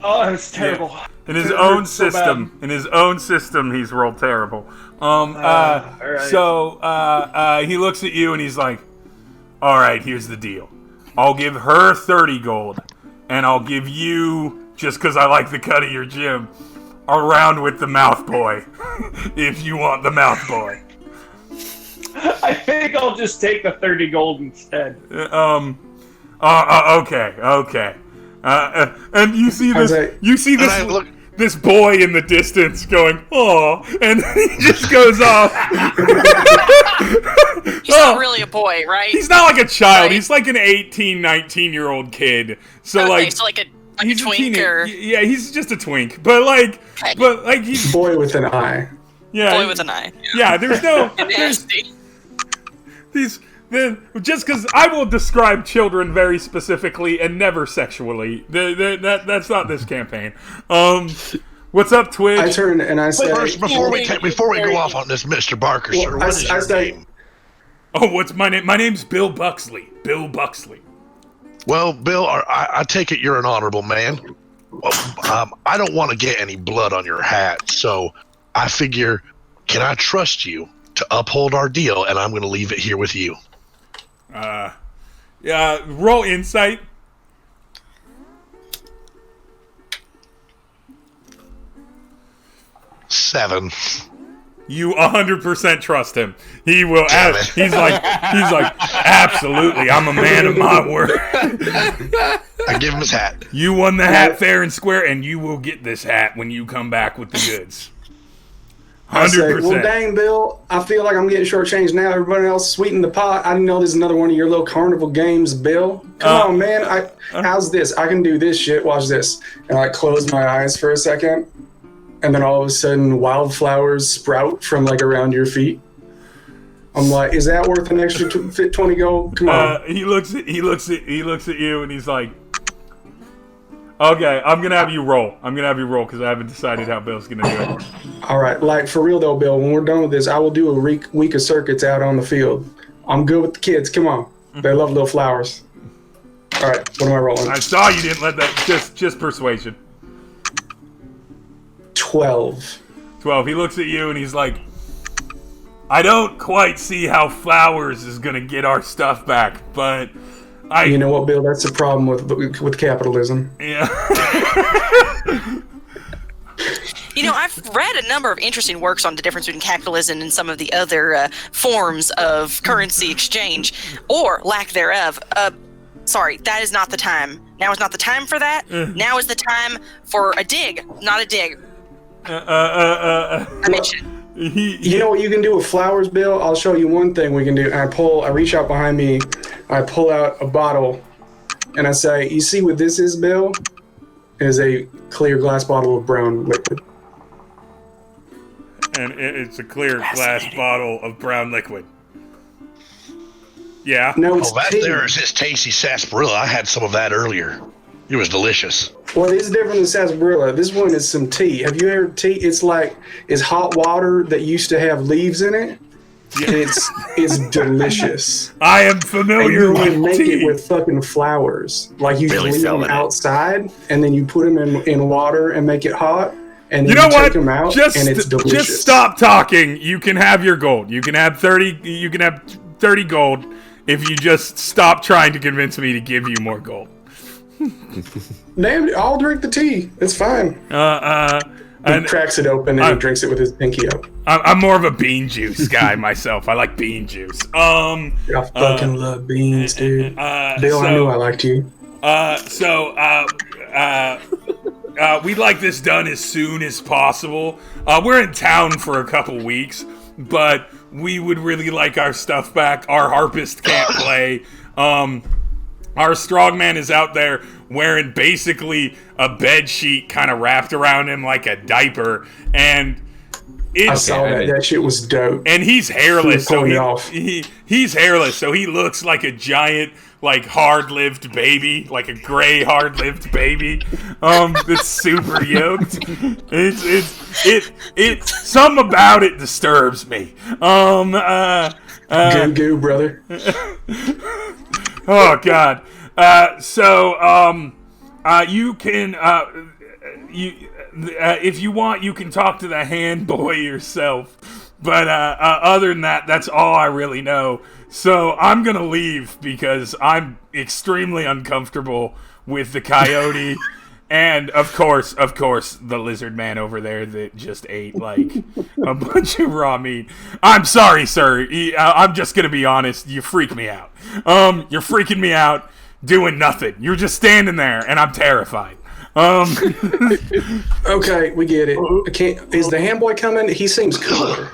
Oh, it's terrible. In his It own hurts so system. In his own system, he's rolled terrible. all right. So he looks at you and he's like, all right, here's the deal. I'll give her 30 gold, and I'll give you, just because I like the cut of your gym, a round with the mouth boy, if you want the mouth boy. I think I'll just take the 30 gold instead. Okay. And you see this. This boy in the distance going, "Oh," and he just goes off. He's not really a boy, right? He's not like a child. Right. He's like an 18, 19-year-old kid. So Okay, like, so like a he's twink teenage- or yeah, he's just a twink. But like he's Boy with an eye. boy with an eye. Yeah, there's no Nasty. just because I will describe children very specifically and never sexually. That's not this campaign. What's up, Twitch? I turn and I say, First, before we go off on this, Mr. Barker, Well, sir, what is I your say- name? Oh, what's my name? My name's Bill Buxley. Bill Buxley. Well, Bill, I take it you're an honorable man. I don't want to get any blood on your hat, so I figure, can I trust you to uphold our deal, and I'm going to leave it here with you. Yeah, roll insight. Seven. You 100% trust him. He will. He's like, absolutely. I'm a man of my word. I give him his hat. You won the hat fair and square, and you will get this hat when you come back with the goods. 100%. Well, dang, Bill, I feel like I'm getting shortchanged now. Everybody else sweeten the pot. I know there's another one of your little carnival games, Bill. Come on, man. How's this? I can do this shit. Watch this. And I close my eyes for a second, and then all of a sudden, wildflowers sprout from like around your feet. I'm like, is that worth an extra 20 gold? Come on. He looks at you, and he's like, okay, I'm gonna have you roll. Because I haven't decided how Bill's gonna do it. All right, like for real though, Bill. When we're done with this, I will do a week of circuits out on the field. I'm good with the kids. Come on, they love little flowers. All right, what am I rolling? I saw you didn't let that. Just persuasion. 12. 12. He looks at you and he's like, I don't quite see how flowers is gonna get our stuff back, but you know what, Bill? That's the problem with capitalism. Yeah. You know, I've read a number of interesting works on the difference between capitalism and some of the other forms of currency exchange, or lack thereof. Sorry, that is not the time. Now is not the time for that. Now is the time for a dig, not a dig. I mentioned. You know what you can do with flowers, Bill? I'll show you one thing we can do. I reach out behind me, I pull out a bottle, and I say, you see what this is, Bill? It is a clear glass bottle of brown liquid. And it's a clear glass bottle of brown liquid. Yeah. No, it's that tea. there is this tasty sarsaparilla. I had some of that earlier. It was delicious. Well, it's different than sarsaparilla. This one is some tea. Have you heard tea? It's hot water that used to have leaves in it. Yeah. It's delicious. I am familiar with tea. You make it with fucking flowers. Like you leave them outside, and then you put them in water and make it hot. And then you take them out, and it's delicious. Just stop talking. You can have your gold. You can have 30. You can have 30 gold if you just stop trying to convince me to give you more gold. Damn it! I'll drink the tea. It's fine. He cracks it open and he drinks it with his pinky up. I'm more of a bean juice guy myself. I like bean juice. I fucking love beans, dude. Bill, I knew I liked you. We'd like this done as soon as possible. We're in town for a couple weeks, but we would really like our stuff back. Our harpist can't play. Our strongman is out there wearing basically a bed sheet kind of wrapped around him like a diaper, and I saw that. That shit was dope. And he's hairless, so he's hairless, so he looks like a giant, like hard-lived baby, like a gray hard-lived baby. That's super yoked. It's something about it disturbs me. Goo, brother. Oh God. You can if you want, you can talk to the hand boy yourself. But other than that, that's all I really know. So I'm gonna leave because I'm extremely uncomfortable with the coyote, and of course, the lizard man over there that just ate like a bunch of raw meat. I'm sorry, sir. I'm just gonna be honest. You freak me out. You're freaking me out doing nothing. You're just standing there, and I'm terrified. Okay, we get it. Is the hand boy coming? He seems cooler.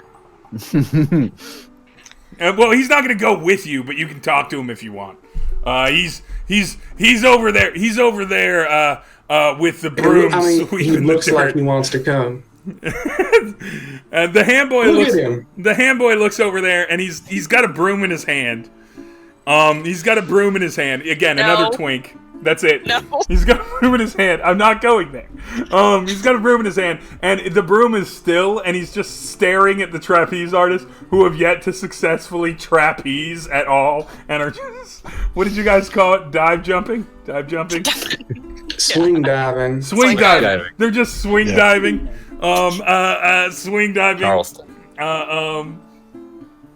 Well, he's not going to go with you, but you can talk to him if you want. He's over there. He's over there with the broom. I mean, he looks like he wants to come. And the hand boy looks over there, and he's got a broom in his hand. He's got a broom in his hand. Again, another twink. That's it. No. He's got a broom in his hand. I'm not going there. He's got a broom in his hand, and the broom is still, and he's just staring at the trapeze artists who have yet to successfully trapeze at all, and are just, what did you guys call it? Dive jumping? Swing diving. Swing diving. They're just swing Yeah. diving. Swing diving. Charleston.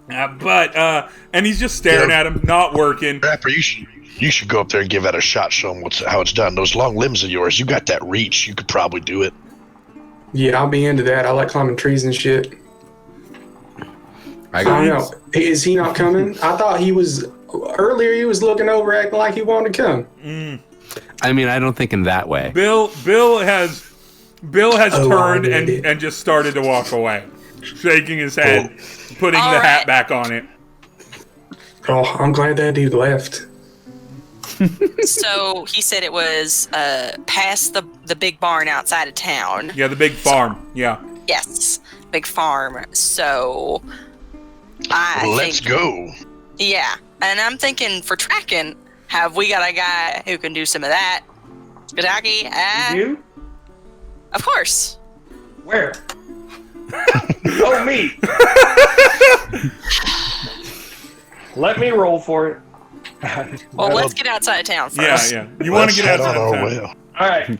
And he's just staring at him, not working. Rapper, you should go up there and give that a shot. Show him how it's done. Those long limbs of yours, you got that reach. You could probably do it. Yeah, I'll be into that. I like climbing trees and shit. I don't know. Is he not coming? I thought he was earlier. He was looking over, acting like he wanted to come. I mean, I don't think in that way. Bill has turned and just started to walk away, shaking his head, putting the hat back on it. Oh, I'm glad that dude left. So he said it was past the big barn outside of town. Yeah, the big farm. Yeah. Yes, big farm. So Let's go. Yeah, and I'm thinking for tracking, have we got a guy who can do some of that? Gadaki? You? Of course. Where? Oh, me. Let me roll for it. Well, let's get outside of town first. Yeah. You want to get outside of town. All right.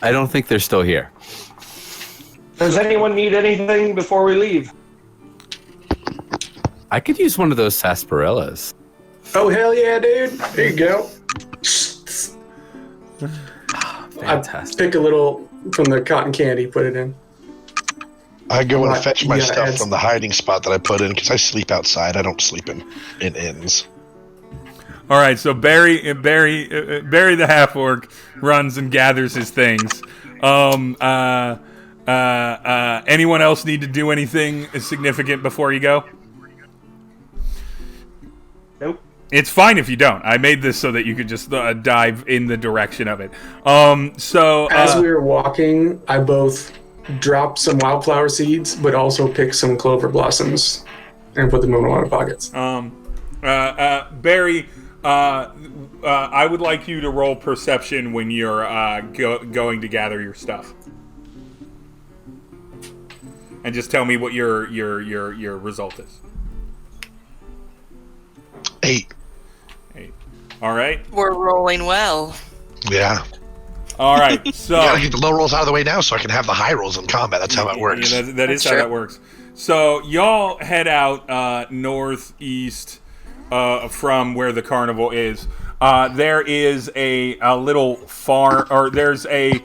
I don't think they're still here. Does anyone need anything before we leave? I could use one of those sarsaparillas. Oh, hell yeah, dude. There you go. Fantastic. I pick a little from the cotton candy, put it in. I go and fetch my Yeah, stuff it's- from the hiding spot that I put in because I sleep outside. I don't sleep in inns. All right, so Barry the half orc runs and gathers his things. Anyone else need to do anything significant before you go? Nope. It's fine if you don't. I made this so that you could just dive in the direction of it. As we were walking, I both dropped some wildflower seeds, but also picked some clover blossoms and put them in one of my pockets. Barry, I would like you to roll perception when you're going to gather your stuff, and just tell me what your result is. 8. All right. We're rolling well. Yeah. All right. So You gotta get the low rolls out of the way now so I can have the high rolls in combat. That's how it works. Yeah, that is That's how true. that works. So y'all head out northeast from where the carnival is. There is a little farm, or there's a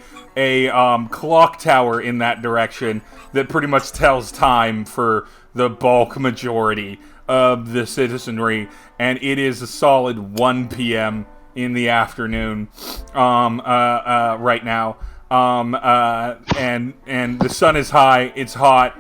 clock tower in that direction that pretty much tells time for the bulk majority of the citizenry, and it is a solid 1 p.m. in the afternoon right now. And the sun is high, it's hot,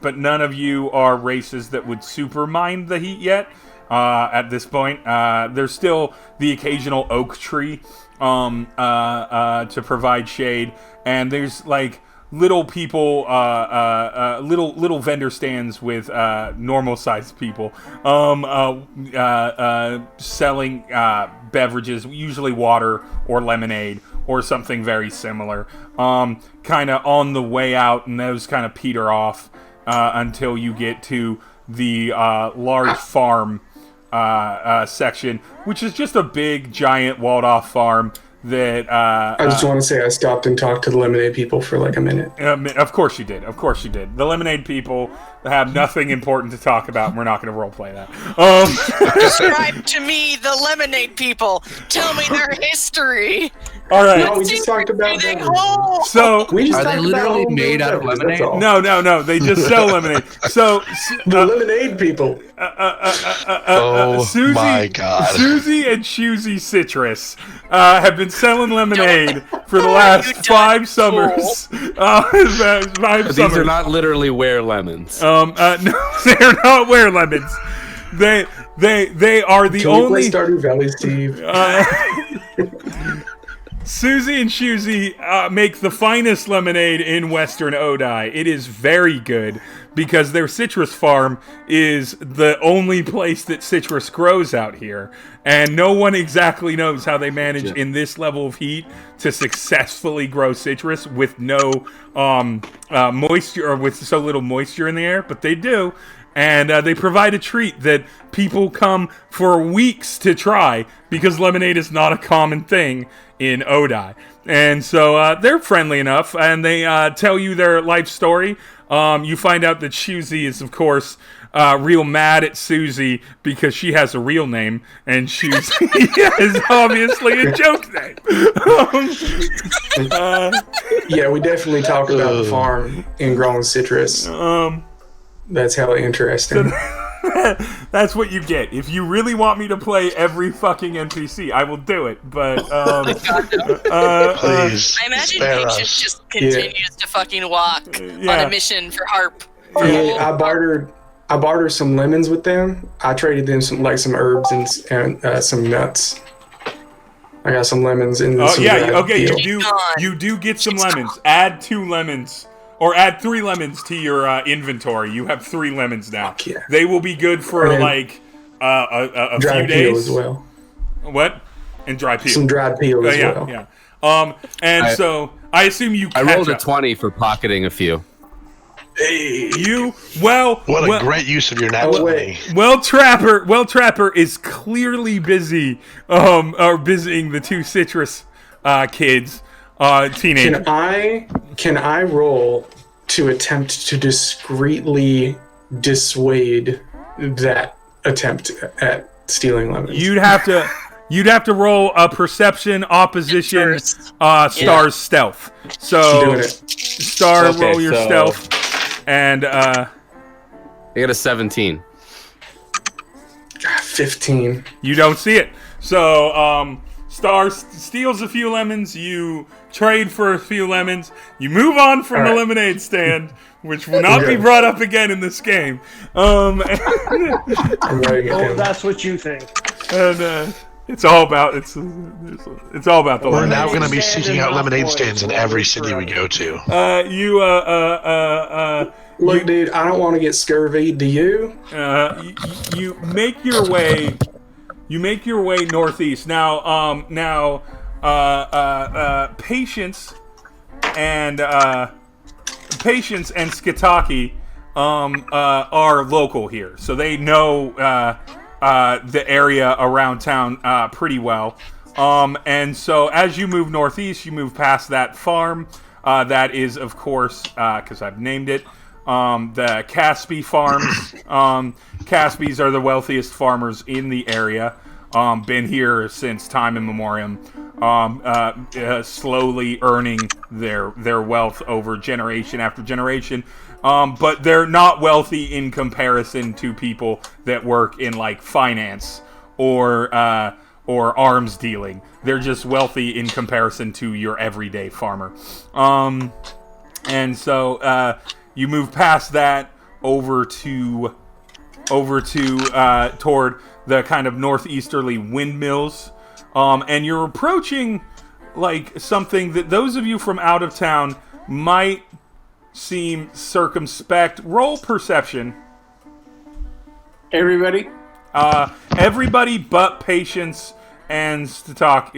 but none of you are races that would super mind the heat yet. At this point, there's still the occasional oak tree to provide shade, and there's like little people, little vendor stands with normal sized people selling beverages, usually water or lemonade or something very similar. Kind of on the way out, and those kind of peter off until you get to the large farm section, which is just a big, giant, walled-off farm that... I just want to say I stopped and talked to the lemonade people for like a minute. Of course you did. Of course you did. The lemonade people have nothing important to talk about, and we're not going to roleplay that. Describe to me the lemonade people. Tell me their history. All right. No, we just talked about They them. hold. So... We just Are talked they about literally homebrew made out of beverages, lemonade? that's all. No. They just sell lemonade. So... The lemonade people. Susie, my God. Susie and Choosy Citrus have been selling lemonade for the You last done 5 summers. 5 These summers. are not literally were lemons. No, they're not were lemons. They are the Can we play only. Stardew Valley, Steve? Susie and Choosy make the finest lemonade in Western Odai. It is very good because their citrus farm is the only place that citrus grows out here. And no one exactly knows how they manage in this level of heat to successfully grow citrus with no moisture, or with so little moisture in the air, but they do. And they provide a treat that people come for weeks to try because lemonade is not a common thing in Odai. And so they're friendly enough, and they tell you their life story. You find out that Shuzi is, of course, real mad at Susie because she has a real name, and Shuzi is obviously a joke name. Yeah, we definitely talk about the farm in growing citrus. That's hella interesting. That's what you get. If you really want me to play every fucking NPC, I will do it. But Please, I imagine spare Patience us. just continues to fucking walk on a mission for Harp. Yeah, I bartered some lemons with them. I traded them some herbs and some nuts. I got some lemons and some dried okay. peel. You do get some lemons. Add 2 lemons. Or add 3 lemons to your inventory. You have 3 lemons now. Yeah. They will be good for a few days. Dried peel as well. What? And dry peel. Some dried peel as well. Yeah. So I assume you. I rolled a 20 for pocketing a few. Hey. What a great use of your nat 20. Well, Trapper is clearly busy, or busying the 2 citrus kids. Teenagers. Can I roll to attempt to discreetly dissuade that attempt at stealing lemons? You'd have to roll a perception, opposition, Star's stealth. So Doing it. Star, Okay, roll your stealth, and I got a 17. 15. you don't see it. So Star steals a few lemons. You trade for a few lemons. You move on from the lemonade stand, which will not be brought up again in this game. I'm writing it down. That's what you think. And it's all about it's all about the We're lemonade. now going to be seeking out lemonade stands in every city we go to. Look, dude, I don't want to get scurvy. Do you? You make your way. You make your way northeast. Now, Patience and Skitaki are local here, so they know the area around town pretty well. And so as you move northeast, you move past that farm. That is, of course, because I've named it, the Caspi farms. Caspies are the wealthiest farmers in the area. Been here since time immemorial. Slowly earning their wealth over generation after generation. But they're not wealthy in comparison to people that work in like finance or arms dealing. They're just wealthy in comparison to your everyday farmer. And so you move past that over to toward the kind of northeasterly windmills. And you're approaching like something that those of you from out of town might seem circumspect. Roll perception. Everybody? Everybody but Patience and Skitaki.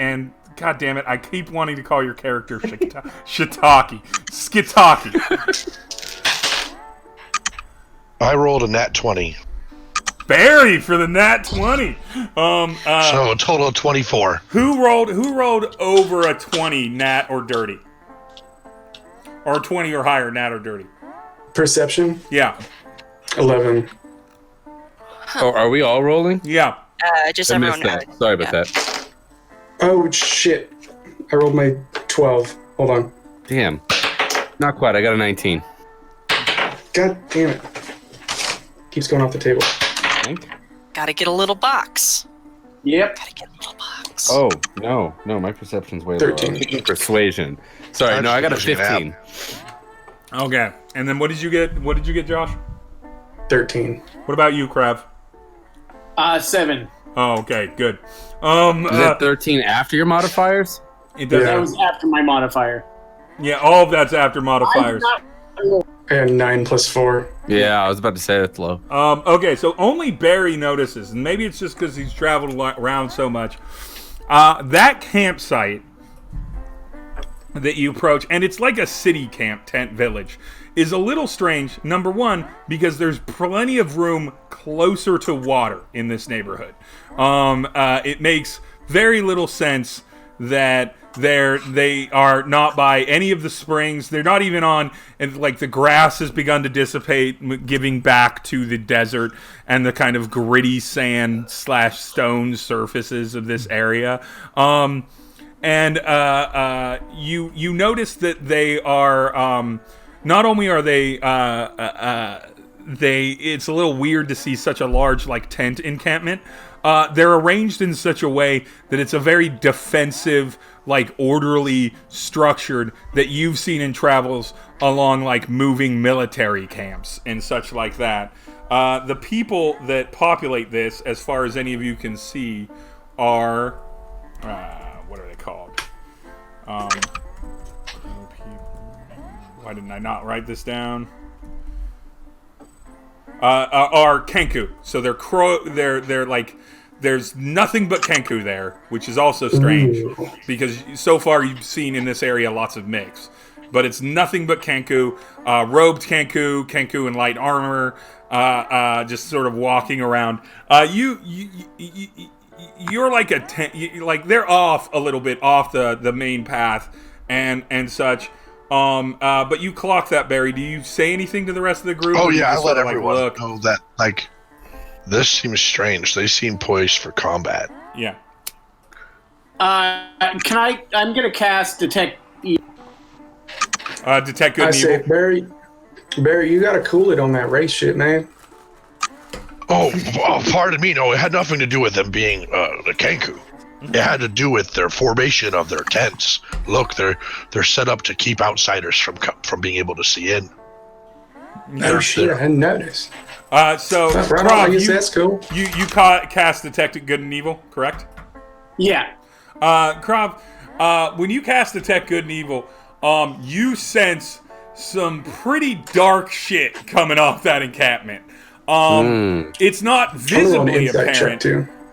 And God damn it, I keep wanting to call your character Skitaki. I rolled a nat 20. Barry for the nat 20. So a total of 24. Who rolled over a 20, nat or dirty? Or 20 or higher, nat or dirty? Perception? Yeah. 11. Oh, are we all rolling? Yeah. Just I everyone. missed that. Sorry about that. Oh, shit. I rolled my 12. Hold on. Damn. Not quite. I got a 19. God damn it. Keeps going off the table. Gotta get a little box. Yep. Gotta get a little box. Oh, no. No, my perception's way lower. 13. Persuasion. Sorry, no, I got a 15. Okay. And then what did you get? What did you get, Josh? 13. What about you, Krav? 7. Oh, okay, good. Is that 13 after your modifiers? It does. That was after my modifier. Yeah, all of that's after modifiers. And 9 plus 4. Yeah, I was about to say that's low. Okay, so only Barry notices, and maybe it's just because he's traveled around so much. That campsite that you approach, and it's like a city camp tent village, is a little strange. Number one, because there's plenty of room closer to water in this neighborhood. It makes very little sense that they are not by any of the springs. They're not even on, and like the grass has begun to dissipate, giving back to the desert and the kind of gritty sand / stone surfaces of this area. And you notice that they are not only are they it's a little weird to see such a large like tent encampment. They're arranged in such a way that it's a very defensive, like orderly, structured that you've seen in travels along like moving military camps and such like that. The people that populate this, as far as any of you can see, are what are they called? Why didn't I not write this down? Are Kenku. So they're like, there's nothing but Kenku there, which is also strange. Ooh. Because so far you've seen in this area lots of mix. But it's nothing but Kenku, robed Kenku in light armor, just sort of walking around. You're like like they're off a little bit off the main path and such. But you clock that, Barry. Do you say anything to the rest of the group? Oh yeah, I let everyone know that like this seems strange. They seem poised for combat. Yeah. I'm gonna cast detect. Detect good and evil. Say, Barry, you gotta cool it on that race shit, man. Oh, pardon me. No, it had nothing to do with them being the Kenku. It had to do with their formation of their tents. Look, they're set up to keep outsiders from being able to see in. No shit, I hadn't noticed. So, Rob, that's cool. You cast Detect Good and Evil, correct? Yeah. Krav, when you cast Detect Good and Evil, you sense some pretty dark shit coming off that encampment. It's not visibly apparent.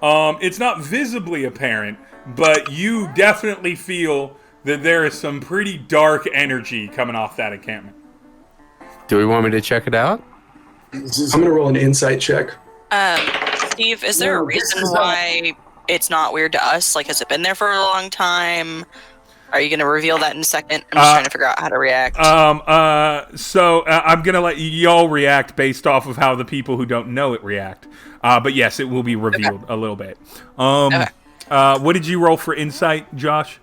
It's not visibly apparent, but you definitely feel that there is some pretty dark energy coming off that encampment. Do we want me to check it out? I'm going to roll an insight check. Steve, is there a reason why it's not weird to us? Like, has it been there for a long time? Are you going to reveal that in a second? I'm just trying to figure out how to react. So I'm going to let y'all react based off of how the people who don't know it react. But yes, it will be revealed a little bit. What did you roll for insight, Josh?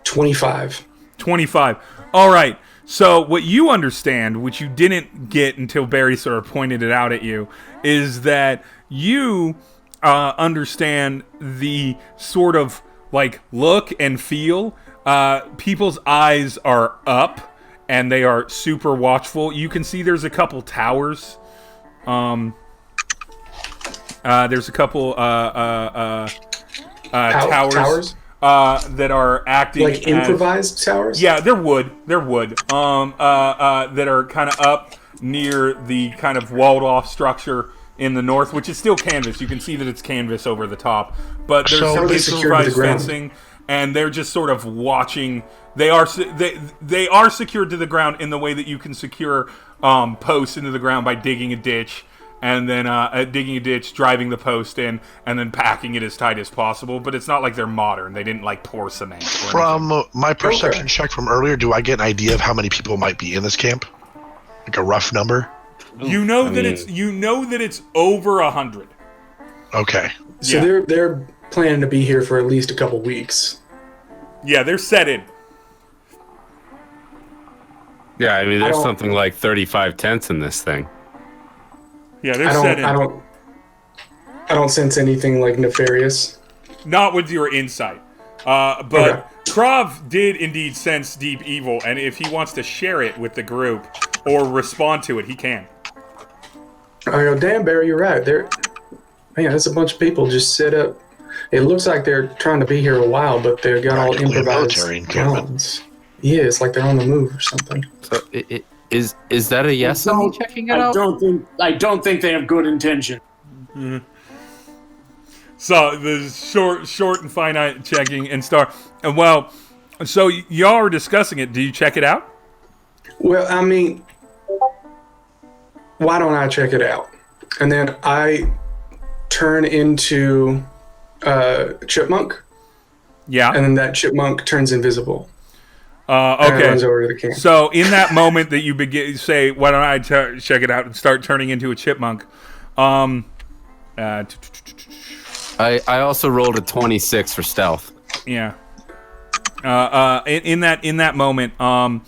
25. 25. All right. So what you understand, which you didn't get until Barry sort of pointed it out at you, is that you understand the sort of like look and feel. People's eyes are up and they are super watchful. You can see there's a couple towers. There's a couple towers that are acting like improvised towers. Yeah, they're wood. That are kind of up near the kind of walled off structure in the north, which is still canvas. You can see that it's canvas over the top, but there's some improvised fencing, and they're just sort of watching. They are secured to the ground in the way that you can secure posts into the ground by digging a ditch. And then digging a ditch, driving the post in, and then packing it as tight as possible. But it's not like they're modern. They didn't like pour cement. From my perception check from earlier, do I get an idea of how many people might be in this camp? Like a rough number? You know that it's over 100. Okay. So they're planning to be here for at least a couple weeks. Yeah, they're set in. Yeah, I mean, there's something like 35 tents in this thing. Yeah, they're set in. I don't sense anything like nefarious. Not with your insight. But Krav did indeed sense deep evil, and if he wants to share it with the group or respond to it, he can. I go, damn, Barry, you're right. There's a bunch of people just set up. It looks like they're trying to be here a while, but they've got all improvised guns. Yeah, it's like they're on the move or something. So Is that a yes on me checking it out? I don't think they have good intention. Mm-hmm. So the short and finite checking and start. And well, So y'all are discussing it. Do you check it out? Well, I mean, why don't I check it out? And then I turn into chipmunk. Yeah. And then that chipmunk turns invisible. Okay. And runs over to the camp. So in that moment that you say, "Why don't I check it out?" and start turning into a chipmunk. I also rolled a 26 for stealth. Yeah. In that moment, and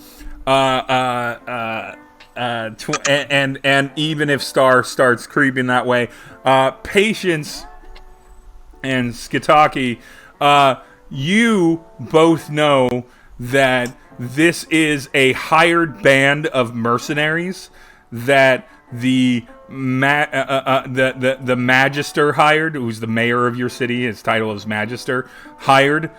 even if Star starts creeping that way, Patience and Skitaki, you both know that this is a hired band of mercenaries that the Magister hired, who's the mayor of your city. His title is Magister, hired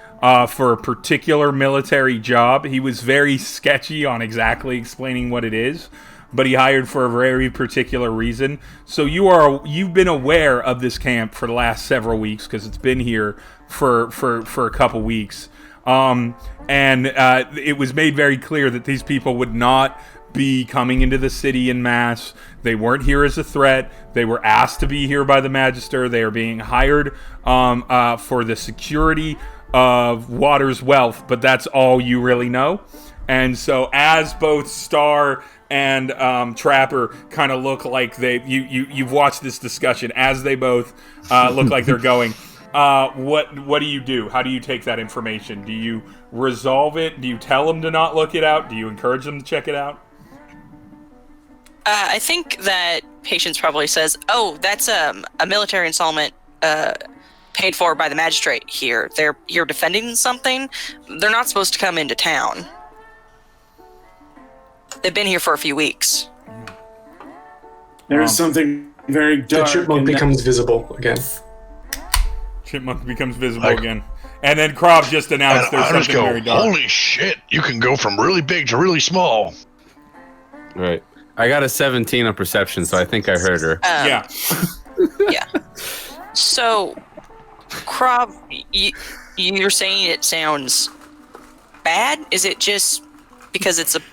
for a particular military job. He was very sketchy on exactly explaining what it is, but he hired for a very particular reason. So you've been aware of this camp for the last several weeks because it's been here for a couple weeks. And it was made very clear that these people would not be coming into the city en masse. They weren't here as a threat. They were asked to be here by the Magister. They are being hired for the security of Water's wealth, but that's all you really know. And so as both Star and Trapper kind of look like you've watched this discussion, as they both look like they're going, what do you do? How do you take that information? Do you resolve it? Do you tell them to not look it out? Do you encourage them to check it out? I think that Patience probably says, "Oh, that's a military installment paid for by the magistrate here. You're defending something. They're not supposed to come into town. They've been here for a few weeks." There is something very The dark. chipmunk becomes visible again. Chipmunk becomes visible again. And then Krob just announced there's something very dark. Holy shit, you can go from really big to really small. Right. I got a 17 on perception, so I think I heard her. Yeah. Yeah. So, Krob, you're saying it sounds bad? Is it just because it's just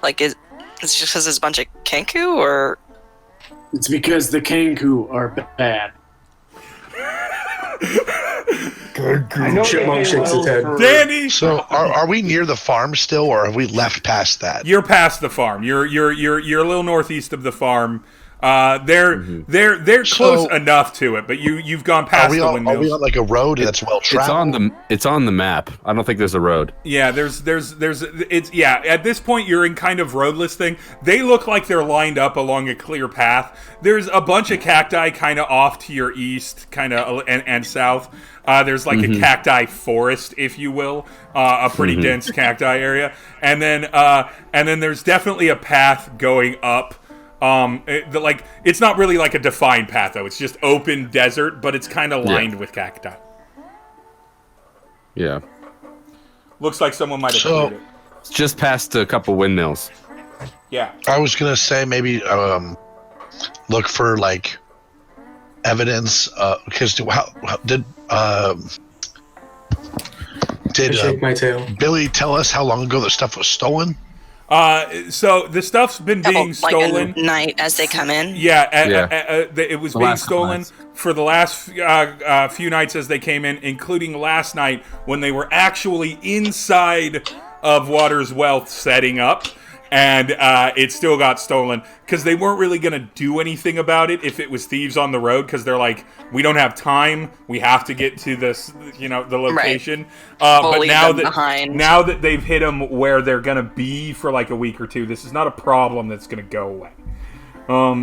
because there's a bunch of Kenku, or? It's because the Kenku are bad. I know Chipmunk shakes its head. Danny! So are we near the farm still, or have we left past that? You're past the farm. You're a little northeast of the farm. They're close enough to it, but you've gone past the windmills. Are we on like a road that's well traveled? It's on the map. I don't think there's a road. Yeah, at this point you're in kind of roadless thing. They look like they're lined up along a clear path. There's a bunch of cacti kind of off to your east, kind of and south. There's like a cacti forest, if you will, a pretty dense cacti area, and then there's definitely a path going up. It's not really like a defined path though. It's just open desert, but it's kind of lined with cacti. Yeah. Looks like someone might have cleared it. It's just past a couple windmills. Yeah. I was gonna say maybe look for like evidence because did I shake my tail. Billy tell us how long ago the stuff was stolen? So the stuff's been being stolen. Like a night as they come in. It was being stolen nights. for the last few nights as they came in, including last night when they were actually inside of Water's Wealth setting up, and it still got stolen because they weren't really going to do anything about it if it was thieves on the road, because they're like, we don't have time, we have to get to this, the location. But now that they've hit them where they're going to be for like a week or two, this is not a problem that's going to go away.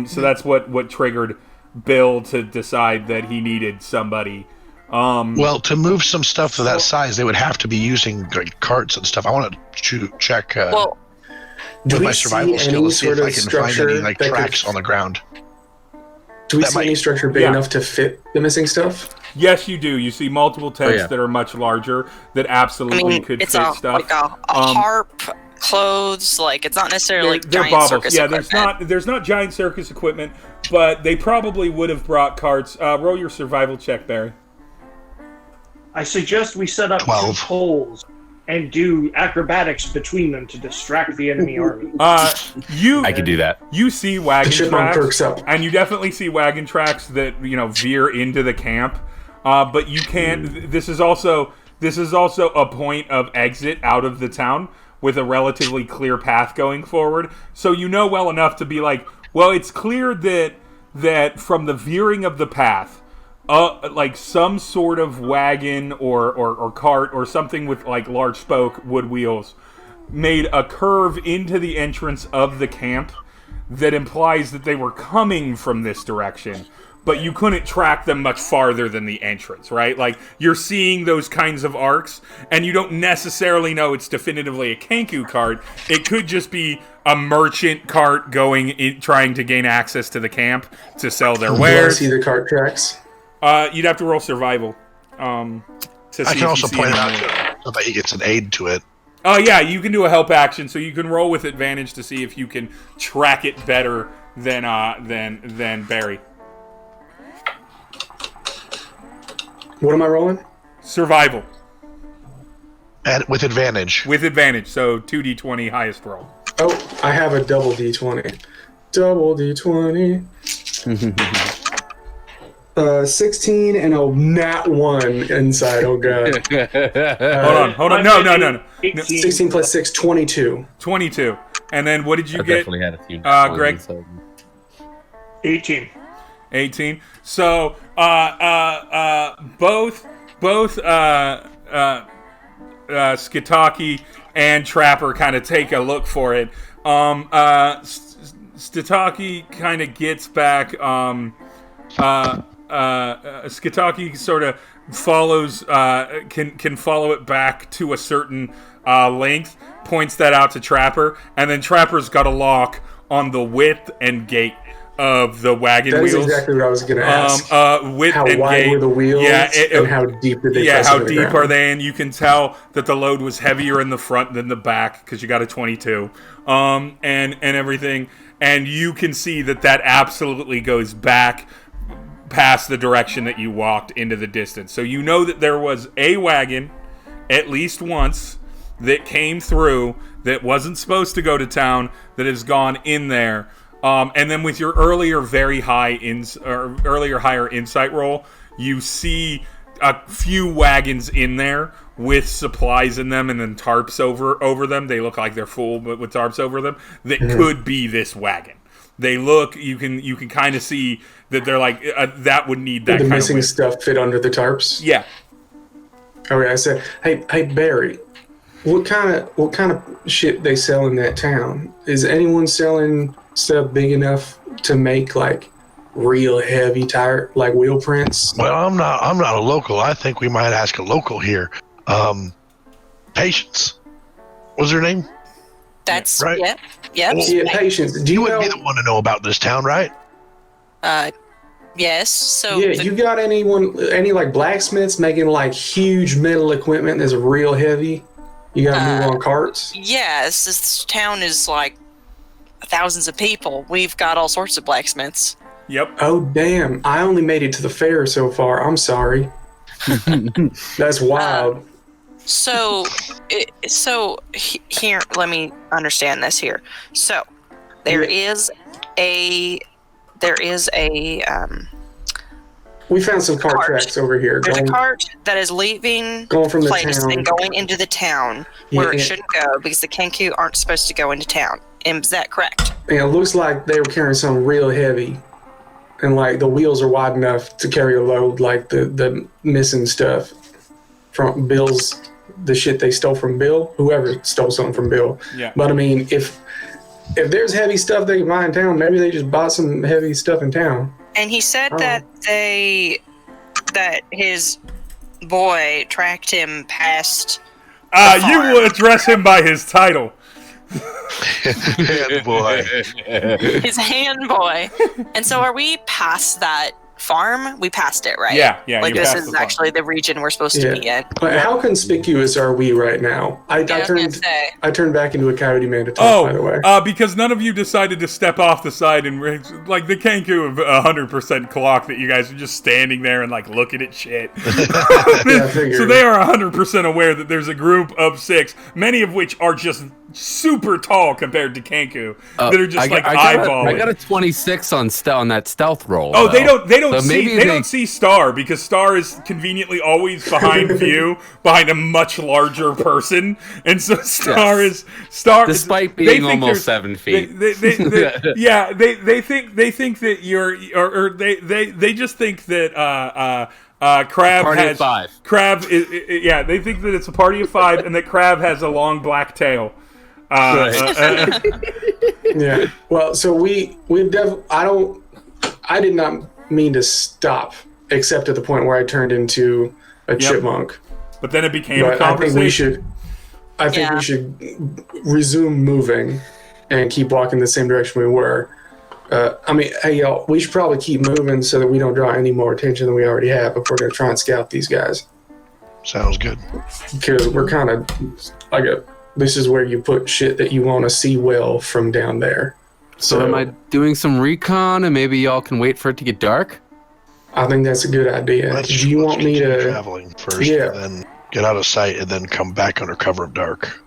So that's what triggered Bill to decide that he needed somebody. Well, to move some stuff to that size, they would have to be using like carts and stuff. I want to check with my survival skill to see if I can find any like tracks on the ground. Do we see any structure big enough to fit the missing stuff? Yes, you do. You see multiple tents that are much larger that absolutely could fit stuff. Like a harp, clothes. Like it's not necessarily like they're giant baubles. circus equipment. There's not giant circus equipment, but they probably would have brought carts. Roll your survival check, Barry. I suggest we set up 12. 2 poles and do acrobatics between them to distract the enemy army. I could do that. You see wagon Chipmunk perks tracks, up. and you definitely see wagon tracks that veer into the camp. But you can't. This is also a point of exit out of the town with a relatively clear path going forward. So you know well enough to be like, well, it's clear that from the veering of the path, like some sort of wagon or cart or something with like large spoke wood wheels made a curve into the entrance of the camp that implies that they were coming from this direction, but you couldn't track them much farther than the entrance, right? Like, you're seeing those kinds of arcs, and you don't necessarily know it's definitively a Kenku cart. It could just be a merchant cart trying to gain access to the camp to sell their wares. See the cart tracks? You'd have to roll survival. To see I can also point it out so that he gets an aid to it. Oh yeah, you can do a help action, so you can roll with advantage to see if you can track it better than Barry. What am I rolling? Survival With advantage. with advantage, so 2d20 highest roll. Oh, I have a double D20. Double D20. 16 and a nat 1 inside. Oh, God. Hold on. No. 16 plus 6, 22. 22. And then what did you I get? definitely had a few. Greg? So. 18. 18. So, both Skitaki and Trapper kind of take a look for it. Skitaki kind of gets back. Skitaki sort of follows, can follow it back to a certain length, points that out to Trapper, and then Trapper's got a lock on the width and gait of the wagon wheels. That's exactly what I was going to ask. Width how and wide gait. were the wheels, and how deep did they press how into the deep ground? are they? And you can tell that the load was heavier in the front than the back because you got a 22, and everything. And you can see that absolutely goes back past the direction that you walked into the distance. So you know that there was a wagon at least once that came through that wasn't supposed to go to town that has gone in there. And then with your earlier higher insight roll, you see a few wagons in there with supplies in them and then tarps over them. They look like they're full, but with tarps over them. That could be this wagon. They look. You can kind of see that they're like that would need that. Would the kind missing of stuff fit under the tarps? Yeah. Okay, I said, hey Barry, what kind of shit they sell in that town? Is anyone selling stuff big enough to make like real heavy tire like wheel prints? Well, I'm not a local. I think we might ask a local here. Patience. What's her name? That's right. Yep. Yeah, Patience. Do You you would know? be the one to know about this town, right? Yes. So Yeah, you got any like blacksmiths making like huge metal equipment that's real heavy? You got to move on carts. yes, this town is like thousands of people. We've got all sorts of blacksmiths. Yep. Oh damn! I only made it to the fair so far. I'm sorry. That's wild. Here, let me understand this here. So there is a We found some cart tracks over here. there's a cart that is leaving going from the place town. and going into the town where it Yeah. shouldn't go because the Kenku aren't supposed to go into town. Is that correct? And it looks like they were carrying something real heavy, and like the wheels are wide enough to carry a load, like the missing stuff from Bill's, the shit they stole from Bill, whoever stole something from Bill. Yeah. But I mean, if there's heavy stuff they can buy in town, maybe they just bought some heavy stuff in town. And he said Oh. that his boy tracked him past. You will address him by his title. Yeah, boy. his hand boy. And so are we past that farm, we passed it, right? Yeah, Like you this passed is the farm. actually the region we're supposed to be in. But how conspicuous are we right now? I turned back into a coyote man to talk, by the way. Because none of you decided to step off the side and like the Kenku of 100% clock that you guys are just standing there and like looking at shit. So they are 100% aware that there's a group of 6, many of which are just super tall compared to Kenku, that are just eyeballing. I got a 26 on that stealth roll. Oh, though. they don't So see don't see Star, because Star is conveniently always behind view, behind a much larger person, and so Star is despite being almost 7 feet. They think that you're, or they just think that Crab party has of 5. Crab is they think that it's a party of 5 and that Crab has a long black tail. Yeah. Well, so I did not mean to stop, except at the point where I turned into a chipmunk. But then it became a conversation. I think we should resume moving and keep walking the same direction we were. Hey y'all, we should probably keep moving so that we don't draw any more attention than we already have if we're going to try and scout these guys. Sounds good. Because we're kind of like this is where you put shit that you want to see well from down there. So am I doing some recon and maybe y'all can wait for it to get dark? I think that's a good idea. Do you want me to traveling first, and then get out of sight, and then come back under cover of dark?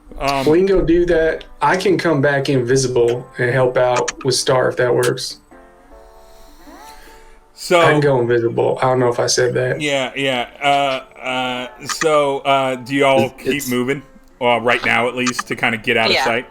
We can go do that. I can come back invisible and help out with Star if that works. So I can go invisible. I don't know if I said that. So do y'all keep moving? Right now, at least, to kind of get out of sight.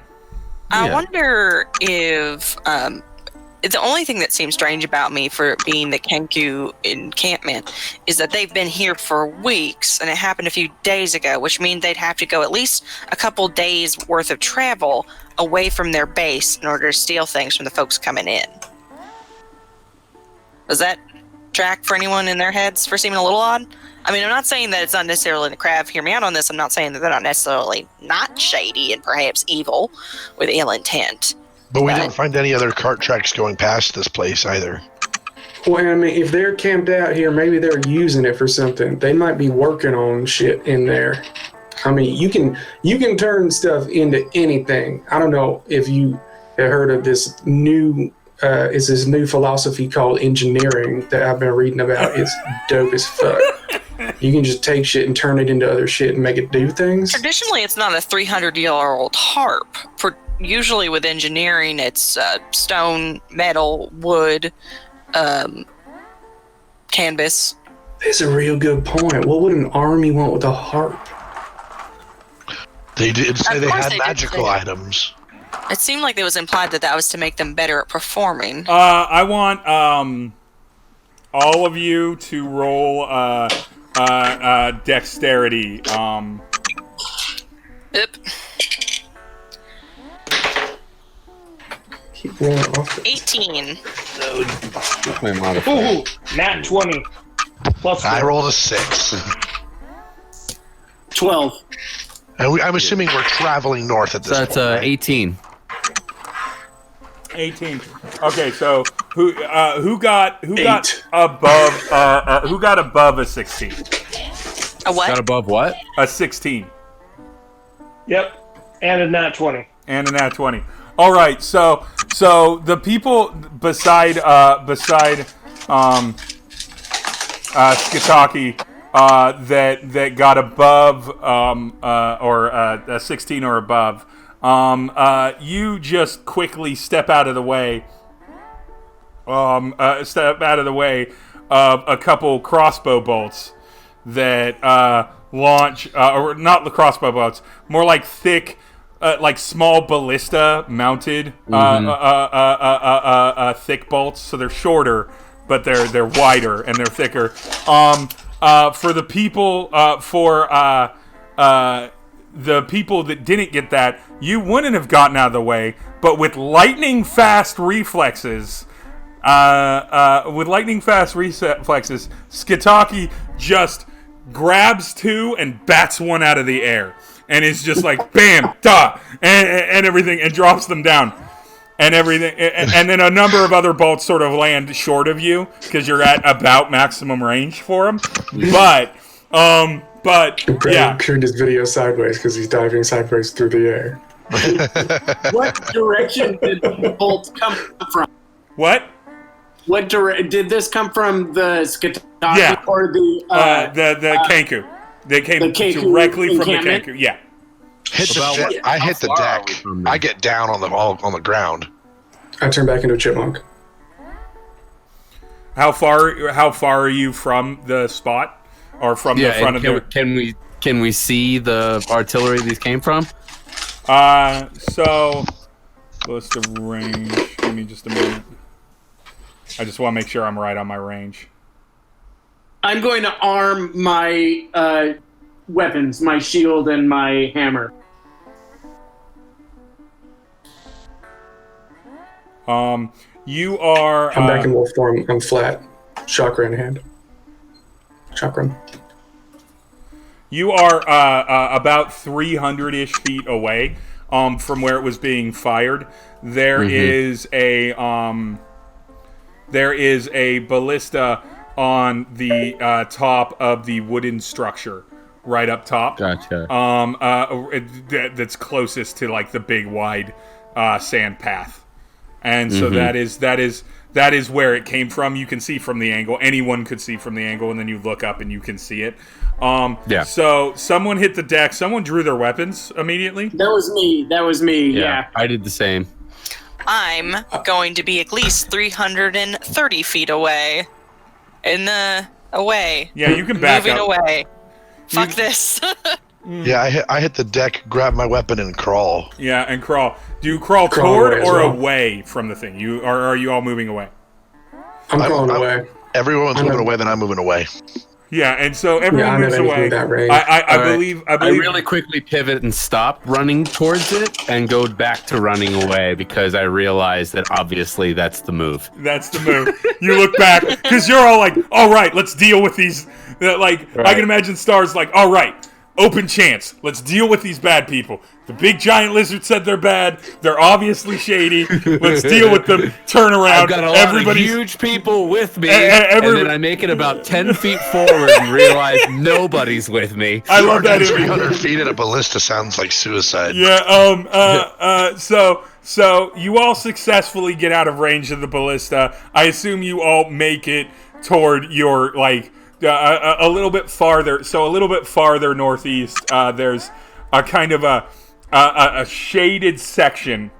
I wonder if the only thing that seems strange about me for being the Kenku encampment is that they've been here for weeks, and it happened a few days ago, which means they'd have to go at least a couple days worth of travel away from their base in order to steal things from the folks coming in. Does that track for anyone in their heads for seeming a little odd? I mean, I'm not saying that it's not necessarily the Crab. Hear me out on this. I'm not saying that they're not necessarily not shady and perhaps evil with ill intent. But we didn't find any other cart tracks going past this place either. Well, I mean, if they're camped out here, maybe they're using it for something. They might be working on shit in there. I mean, you can turn stuff into anything. I don't know if you have heard of this new philosophy called engineering that I've been reading about. It's dope as fuck. You can just take shit and turn it into other shit and make it do things. Traditionally, it's not a 300-year-old harp. Usually with engineering, it's stone, metal, wood, canvas. That's a real good point. What would an army want with a harp? They did say they had magical items. It seemed like it was implied that was to make them better at performing. I want all of you to roll dexterity. Yep. Keep rolling off. 18. Ooh, nat 20. Plus I rolled a 6. 12. And I'm assuming we're traveling north at this point. So that's 18. 18. Okay, so who got above a 16? A what? Got above what? A 16. Yep, and a nat 20. And a nat 20. All right, so the people beside Skitaki that got above or a 16 or above, you just quickly step out of the way. Step out of the way of a couple crossbow bolts that launch, or not the crossbow bolts, more like thick. Like small ballista mounted thick bolts, so they're shorter, but they're wider and they're thicker. For the people the people that didn't get that, you wouldn't have gotten out of the way, but with lightning fast reflexes, Skitaki just grabs two and bats one out of the air. And it's just like, bam, da, and everything, and drops them down. and everything, and then a number of other bolts sort of land short of you because you're at about maximum range for them. But yeah, turned his video sideways because he's diving sideways through the air. What direction did the bolt come from? what? What did this come from? The Skataki Yeah. or the Kenku? They came the Kenku directly from the encampment? Kenku. Yeah. I hit the far are deck. we from I get down on the ground. I turn back into a chipmunk. How far are you from the spot, or from the front of the? Can we see the artillery these came from? So close to range. Give me just a minute. I just want to make sure I'm right on my range. I'm going to arm my weapons, my shield and my hammer. You are. I'm back in wolf form. I'm flat. Chakra in hand. Chakra. You are about 300-ish feet away from where it was being fired. There is a ballista on the top of the wooden structure, right up top. Gotcha. That's closest to like the big wide sand path, and so that is where it came from. You can see from the angle. Anyone could see from the angle, and then you look up and you can see it. Yeah. So someone hit the deck. Someone drew their weapons immediately. That was me. Yeah. I did the same. I'm going to be at least 330 feet away. Away. Yeah, you can back Moving up. away. Fuck this. Yeah, I hit the deck, grab my weapon, and crawl. Yeah, and crawl. Do you crawl Crawl toward away as or well. away from the thing? Are you all moving away? I'm crawling away. Everyone's moving away, then I'm moving away. Yeah, and so Yeah, everyone I'm moves at anything away. that range. I All right. believe. I really quickly pivot and stop running towards it and go back to running away because I realize that obviously that's the move. That's the move. You look back because you're all like, "All right, let's deal with these." I can imagine Star's like, "All right, open chance. Let's deal with these bad people. The big giant lizard said they're bad. They're obviously shady. Let's deal with them. Turn around. I've got a lot of huge people with me, and then I make it about 10 feet forward and realize nobody's with me. I love that. 300 feet at a ballista sounds like suicide. Yeah. So you all successfully get out of range of the ballista. I assume you all make it toward your a little bit farther. So a little bit farther northeast, there's a kind of a shaded section,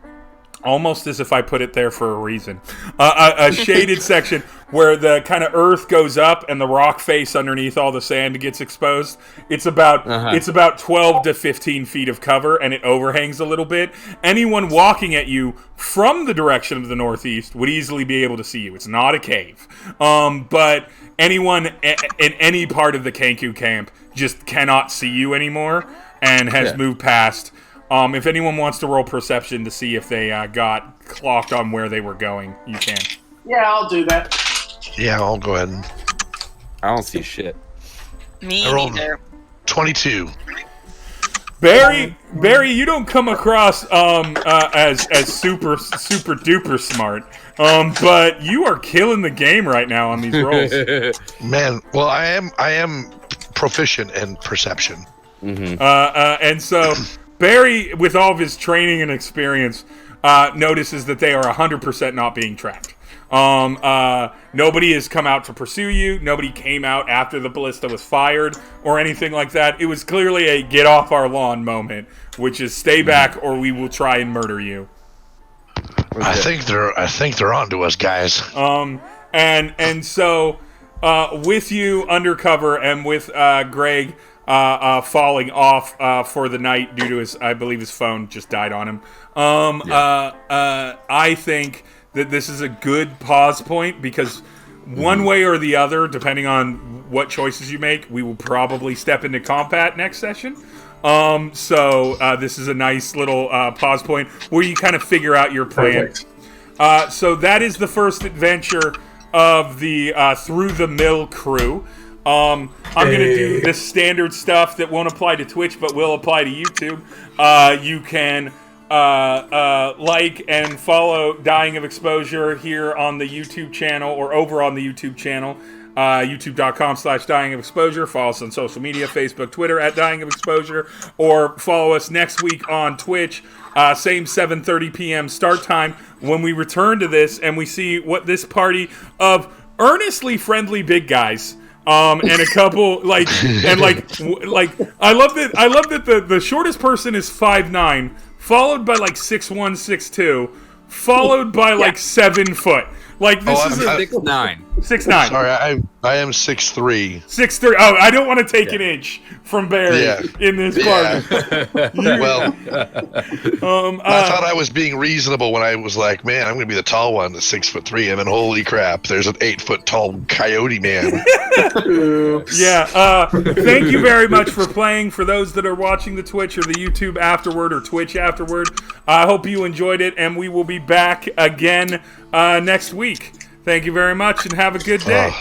almost as if I put it there for a reason. A shaded section where the kind of earth goes up and the rock face underneath all the sand gets exposed. It's about 12 to 15 feet of cover, and it overhangs a little bit. Anyone walking at you from the direction of the northeast would easily be able to see you. It's not a cave. But anyone in any part of the Kenku camp just cannot see you anymore and has moved past. If anyone wants to roll perception to see if they got clocked on where they were going, you can. Yeah, I'll do that. Yeah, I'll go ahead. I don't see shit. Me I rolled neither. 22. Barry, you don't come across as super duper smart, but you are killing the game right now on these rolls. Man, well, I am proficient in perception. And so Barry, with all of his training and experience, notices that they are 100% not being tracked. Nobody has come out to pursue you. Nobody came out after the ballista was fired or anything like that. It was clearly a get off our lawn moment, which is stay back or we will try and murder you. I think they're onto us, guys. And so with you undercover and with Greg falling off for the night due to I believe his phone just died on him. I think that this is a good pause point because one way or the other, depending on what choices you make, we will probably step into combat next session. So this is a nice little pause point where you kind of figure out your plan. So that is the first adventure of the Through the Mill crew. I'm going to do the standard stuff that won't apply to Twitch but will apply to YouTube. You can like and follow Dying of Exposure here on the YouTube channel or over on the YouTube channel. YouTube.com/Dying of Exposure. Follow us on social media, Facebook, Twitter @Dying of Exposure, or follow us next week on Twitch. Same 7:30 p.m. start time when we return to this and we see what this party of earnestly friendly big guys and a couple I love that the shortest person is 5'9", followed by 6'1", 6'2", followed by 7 foot. Like this is 6'9". 6'9". Sorry, I am 6'3". 6'3". Oh, I don't want to take an inch from Barry in this party. Well, I thought I was being reasonable when I was like, man, I'm going to be the tall one, the 6'3", and then holy crap, there's an 8-foot tall coyote man. Yeah. Thank you very much for playing. For those that are watching the Twitch or the YouTube afterward or Twitch afterward, I hope you enjoyed it, and we will be back again next week. Thank you very much, and have a good day.